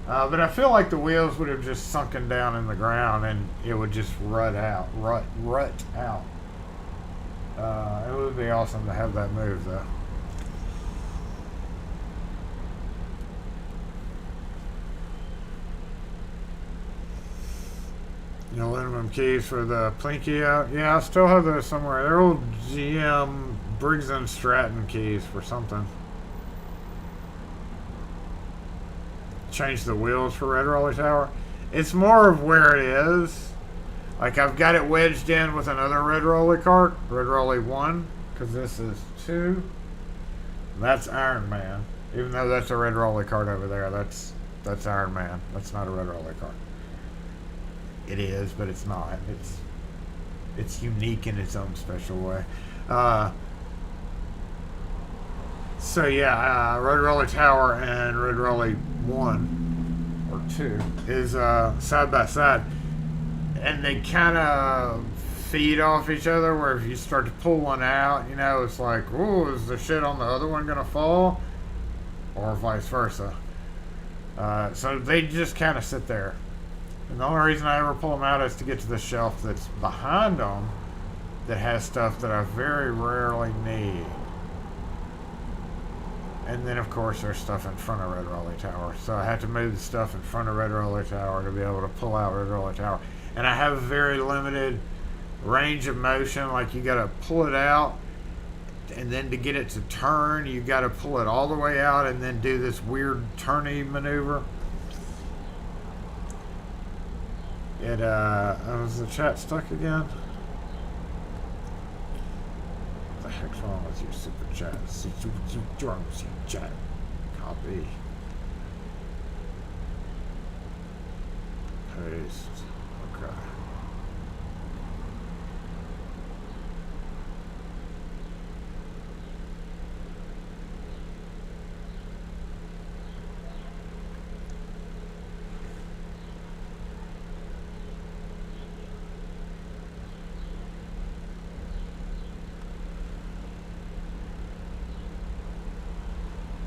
Speaker 1: but I feel like the wheels would have just sunken down in the ground and it would just rut out. It would be awesome to have that move, though. The aluminum keys for the Plinky out. Yeah, I still have those somewhere. They're old GM Briggs & Stratton keys for something. Change the wheels for Red Rolly Tower. It's more of where it is. Like I've got it wedged in with another red rolly cart, red rolly 1, because this is 2. That's Iron Man. Even though that's a red rolly cart over there, that's Iron Man. That's not a red rolly cart. It is, but it's not. It's unique in its own special way. So yeah, Red Rolly Tower and Red Rolly 1 or 2 is side by side, and they kind of feed off each other. Where if you start to pull one out, you know, it's like, oh, is the shit on the other one gonna fall, or vice versa. So they just kind of sit there. And the only reason I ever pull them out is to get to the shelf that's behind them that has stuff that I very rarely need. And then, of course, there's stuff in front of Red Rolly Tower. So I have to move the stuff in front of Red Rolly Tower to be able to pull out Red Rolly Tower. And I have a very limited range of motion. Like, you got to pull it out, and then to get it to turn, you got to pull it all the way out and then do this weird turny maneuver. Was the chat stuck again? What the heck's wrong with your super chat? Super chat. Copy. Paste. Okay.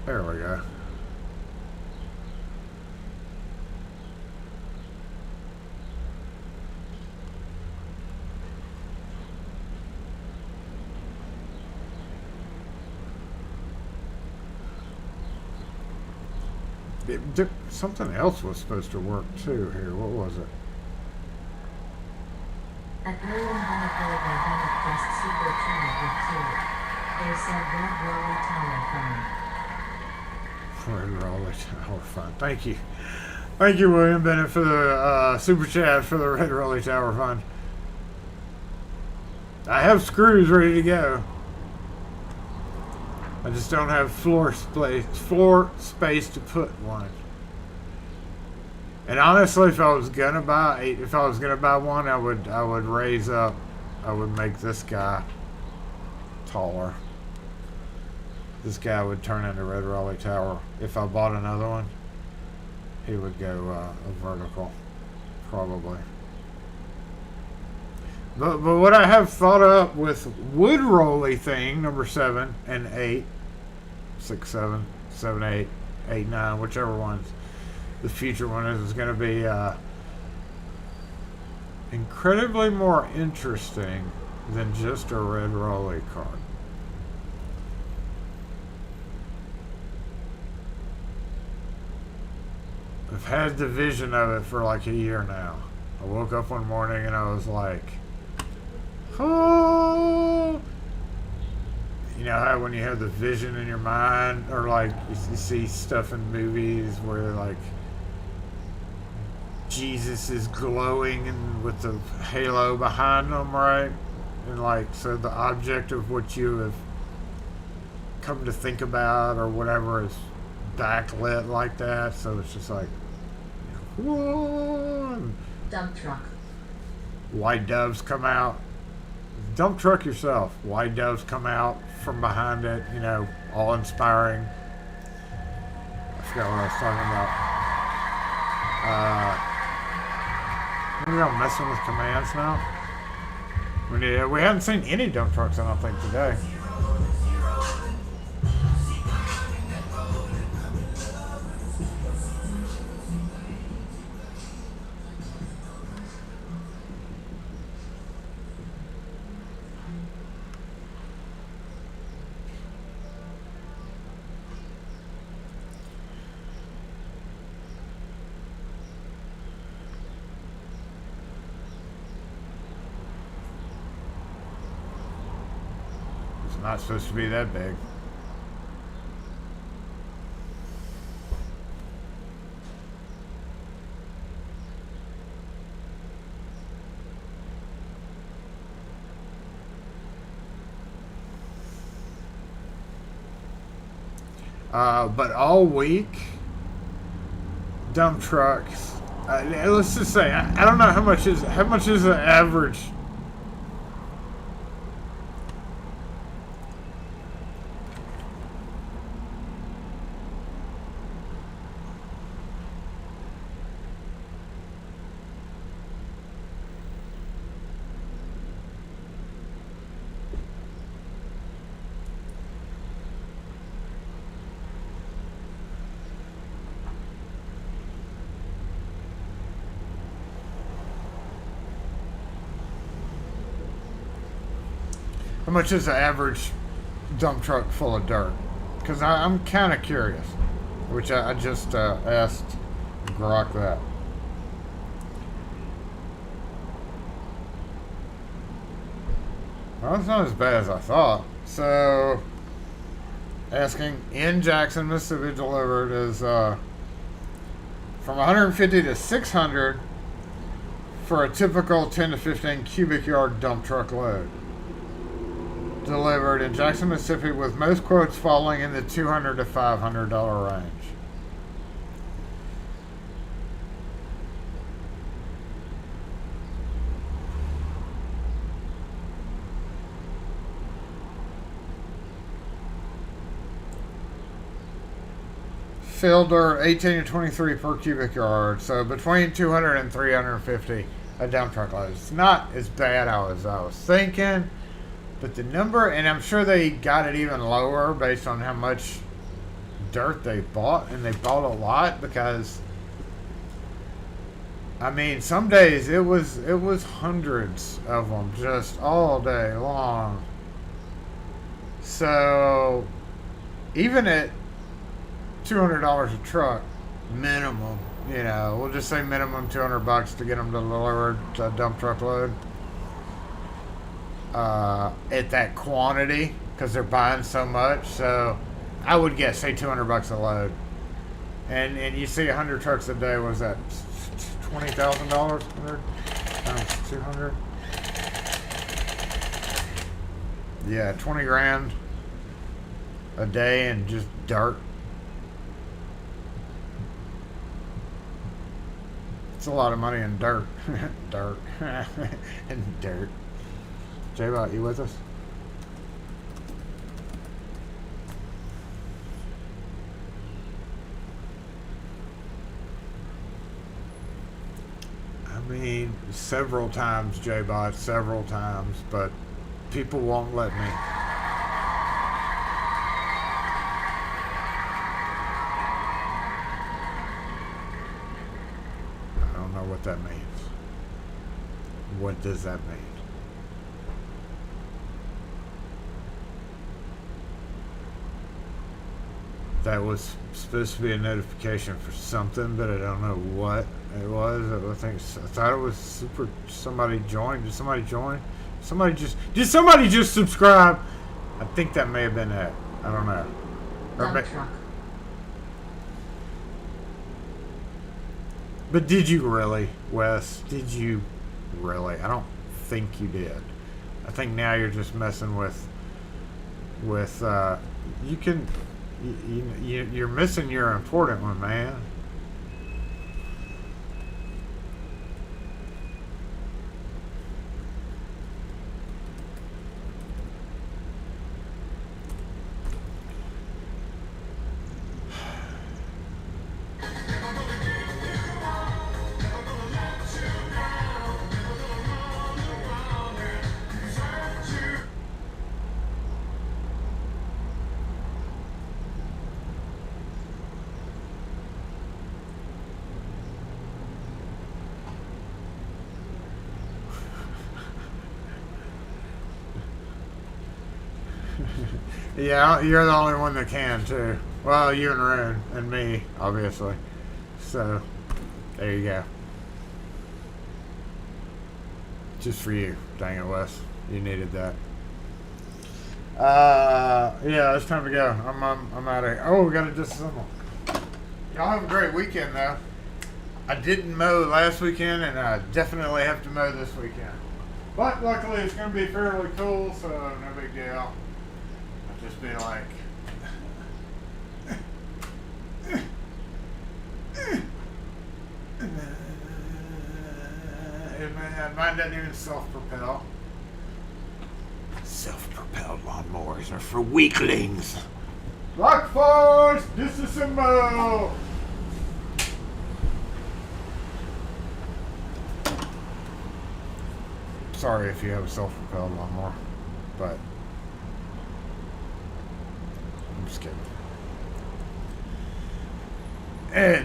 Speaker 1: There we go. Something else was supposed to work too here. What was it?
Speaker 4: At no one benefited by Benefest Super Channel with 2. They said Red Rolly Tower fine.
Speaker 1: Red Rolly Tower fine. Thank you. Thank you, William Bennett, for the super chat for the Red Rolly Tower fund. I have screws ready to go. I just don't have floor space to put one. And honestly, if I was gonna buy one, I would raise up. I would make this guy taller. This guy would turn into Red Rolly Tower. If I bought another one, he would go a vertical, probably. But what I have thought up with Wood Rolly thing, number 7 and 8, 6, 7, 7, 8, 8, 9, whichever one's the future one is going to be incredibly more interesting than just a Red Rolly card. I've had the vision of it for like a year now. I woke up one morning and I was like, oh, you know how when you have the vision in your mind, or like you see stuff in movies where like Jesus is glowing and with the halo behind him, right? And like, so the object of what you have come to think about or whatever is backlit like that, so it's just like, whoa,
Speaker 4: Dump truck.
Speaker 1: white doves come out. Dump truck yourself. White doves come out from behind it, you know, all inspiring. I forgot what I was talking about. Maybe I'm messing with commands now. We haven't seen any dump trucks, I don't think, today. Not supposed to be that big. But all week, dump trucks. Let's just say I don't know how much is the average. How much is the average dump truck full of dirt? Because I'm kind of curious, which I just asked Grok that. Well, it's not as bad as I thought. So, asking in Jackson, Mississippi, delivered is from 150 to 600 for a typical 10 to 15 cubic yard dump truck load. Delivered in Jackson, Mississippi, with most quotes falling in the $200 to $500 range. Field dirt 18 to 23 per cubic yard, so between 200 and 350 a dump truck load. It's not as bad as I was thinking. But the number, and I'm sure they got it even lower based on how much dirt they bought, and they bought a lot because, I mean, some days it was hundreds of them just all day long. So even at $200 a truck minimum, we'll just say minimum $200 to get them delivered to a dump truck load. At that quantity, because they're buying so much, so I would guess say $200 a load, and you see 100 trucks a day. Was that $20,000? 100 times 200? Yeah, 20 grand a day and just dirt. It's a lot of money in dirt, dirt, and dirt. J-Bot, you with us? I mean, several times, J-Bot, several times, but people won't let me. I don't know what that means. What does that mean? That was supposed to be a notification for something, but I don't know what it was. I thought it was somebody joined. Did somebody join? Did somebody just subscribe? I think that may have been it. I don't know.
Speaker 4: Dump truck.
Speaker 1: But did you really, Wes? Did you really? I don't think you did. I think now you're just messing with you can. You're missing your important one, man. Yeah, you're the only one that can, too. Well, you and Rune, and me, obviously. So, there you go. Just for you. Dang it, Wes. You needed that. Yeah, it's time to go. I'm out of here. Oh, we got to disassemble. Y'all have a great weekend, though. I didn't mow last weekend, and I definitely have to mow this weekend. But luckily, it's going to be fairly cool, so no big deal. I'll just be like... mine doesn't even self-propel. Self-propelled lawnmowers are for weaklings. Rock force, disassemble. Sorry if you have a self-propelled lawnmower, but I'm just kidding.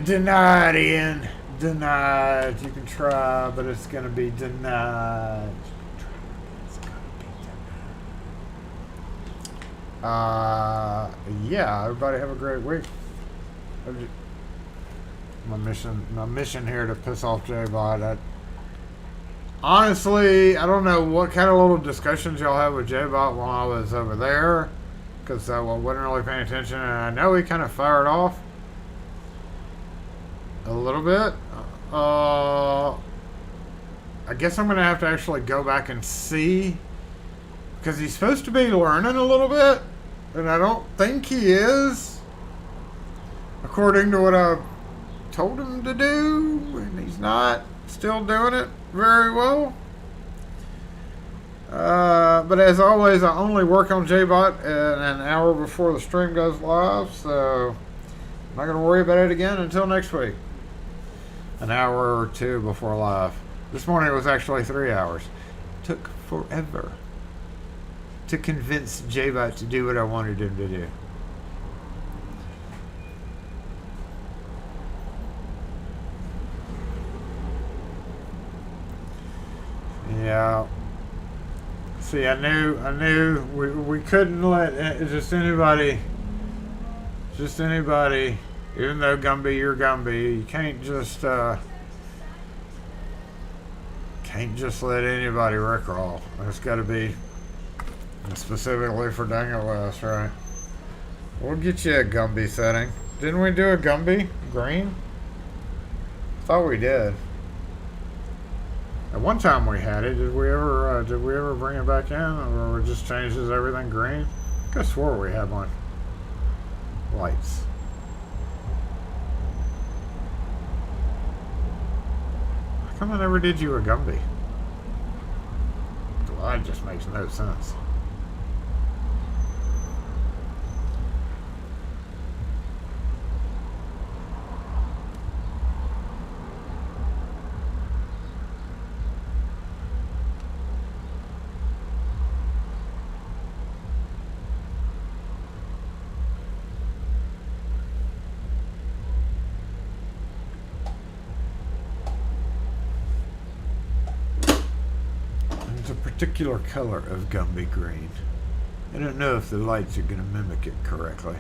Speaker 1: Denied, Ian. Denied. You can try, but it's gonna be denied. Yeah, everybody have a great week. My mission here to piss off J-Bot. Honestly, I don't know what kind of little discussions y'all have with J-Bot while I was over there, because I wasn't really paying attention, and I know he kind of fired off a little bit. I guess I'm going to have to actually go back and see, because he's supposed to be learning a little bit, and I don't think he is, according to what I told him to do, and he's not still doing it very well. But as always, I only work on JBot an hour before the stream goes live, so I'm not going to worry about it again until next week. An hour or two before live. This morning it was actually 3 hours. Took forever to convince JBot to do what I wanted him to do. Yeah. See, I knew we couldn't let just anybody, even though Gumby, you're Gumby, you can't just let anybody rickroll. It's got to be specifically for Dang It West, right? We'll get you a Gumby setting. Didn't we do a Gumby green? Thought we did. At one time we had it. Did we ever bring it back in, or it just changes everything green? I could have swore we had one. Lights. How come I never did you a Gumby? Well, that just makes no sense. Particular color of Gumby green. I don't know if the lights are going to mimic it correctly.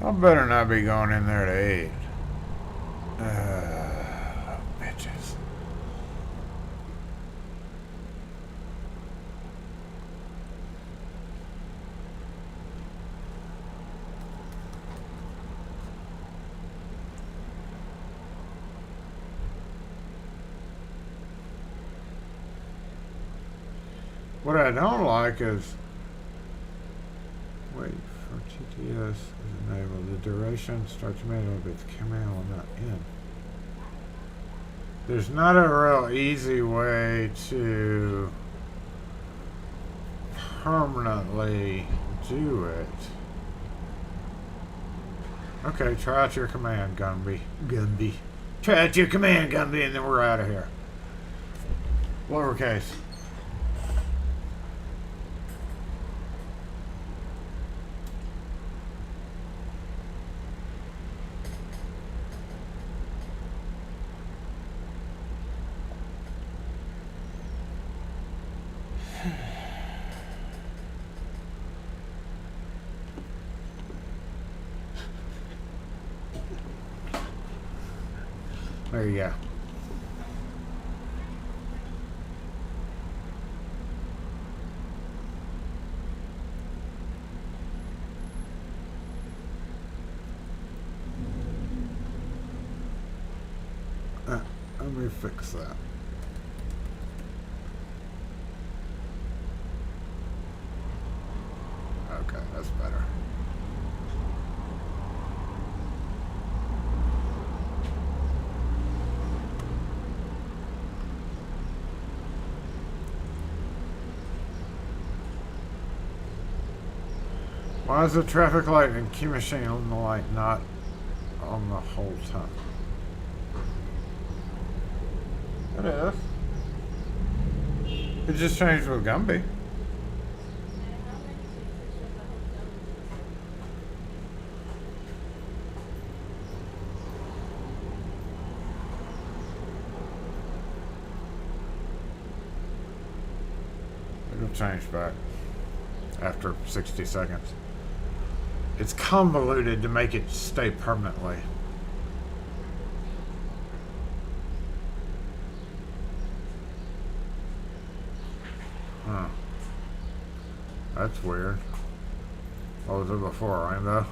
Speaker 1: I better not be going in there to eat. Bitches. What I don't like is, wait for TTS is enabled. The duration starts manually, but the camera will not end. There's not a real easy way to permanently do it. Okay, try out your command, Gumby. Try out your command, Gumby, and then we're out of here. Lowercase. There you go. Let me fix that. Okay, that's better. Why is the traffic light and key machine on the light not on the whole time? It is. It just changed with Gumby. It'll change back after 60 seconds. It's convoluted to make it stay permanently. Huh. That's weird. What was it before, Rainbow?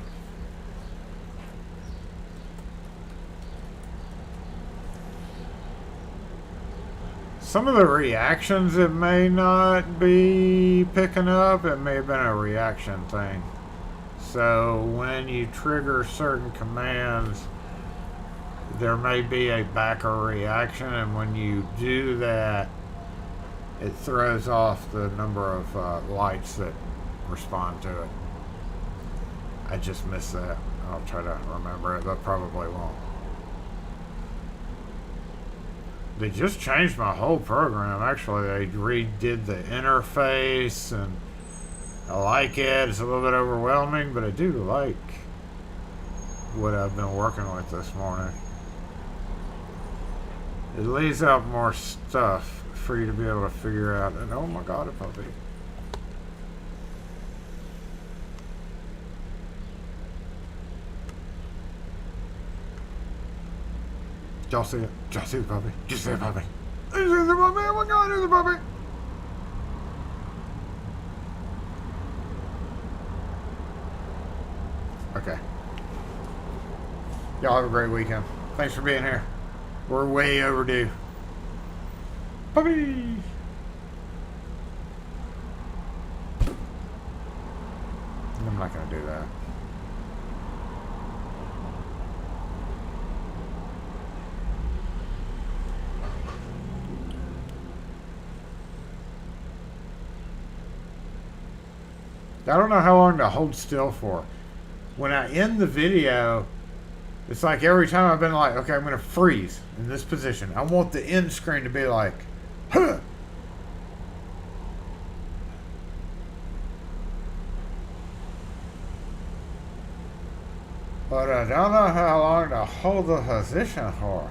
Speaker 1: Some of the reactions it may not be picking up. It may have been a reaction thing. So when you trigger certain commands, there may be a backer reaction, and when you do that, it throws off the number of lights that respond to it. I just missed that. I'll try to remember it, but probably won't. They just changed my whole program. Actually, they redid the interface, and I like it. It's a little bit overwhelming, but I do like what I've been working with this morning. It lays out more stuff for you to be able to figure out. And oh my god, a puppy. Y'all see it? Y'all see the puppy? Did you see the puppy? Did you see the puppy? Oh my god, there's the puppy! Okay. Y'all have a great weekend. Thanks for being here. We're way overdue. Puppy! I'm not gonna do that. I don't know how long to hold still for. When I end the video, it's like every time I've been like, okay, I'm going to freeze in this position. I want the end screen to be like, huh. But I don't know how long to hold the position for.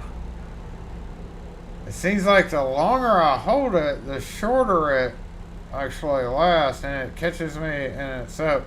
Speaker 1: It seems like the longer I hold it, the shorter it actually lasts, and it catches me, and it's up.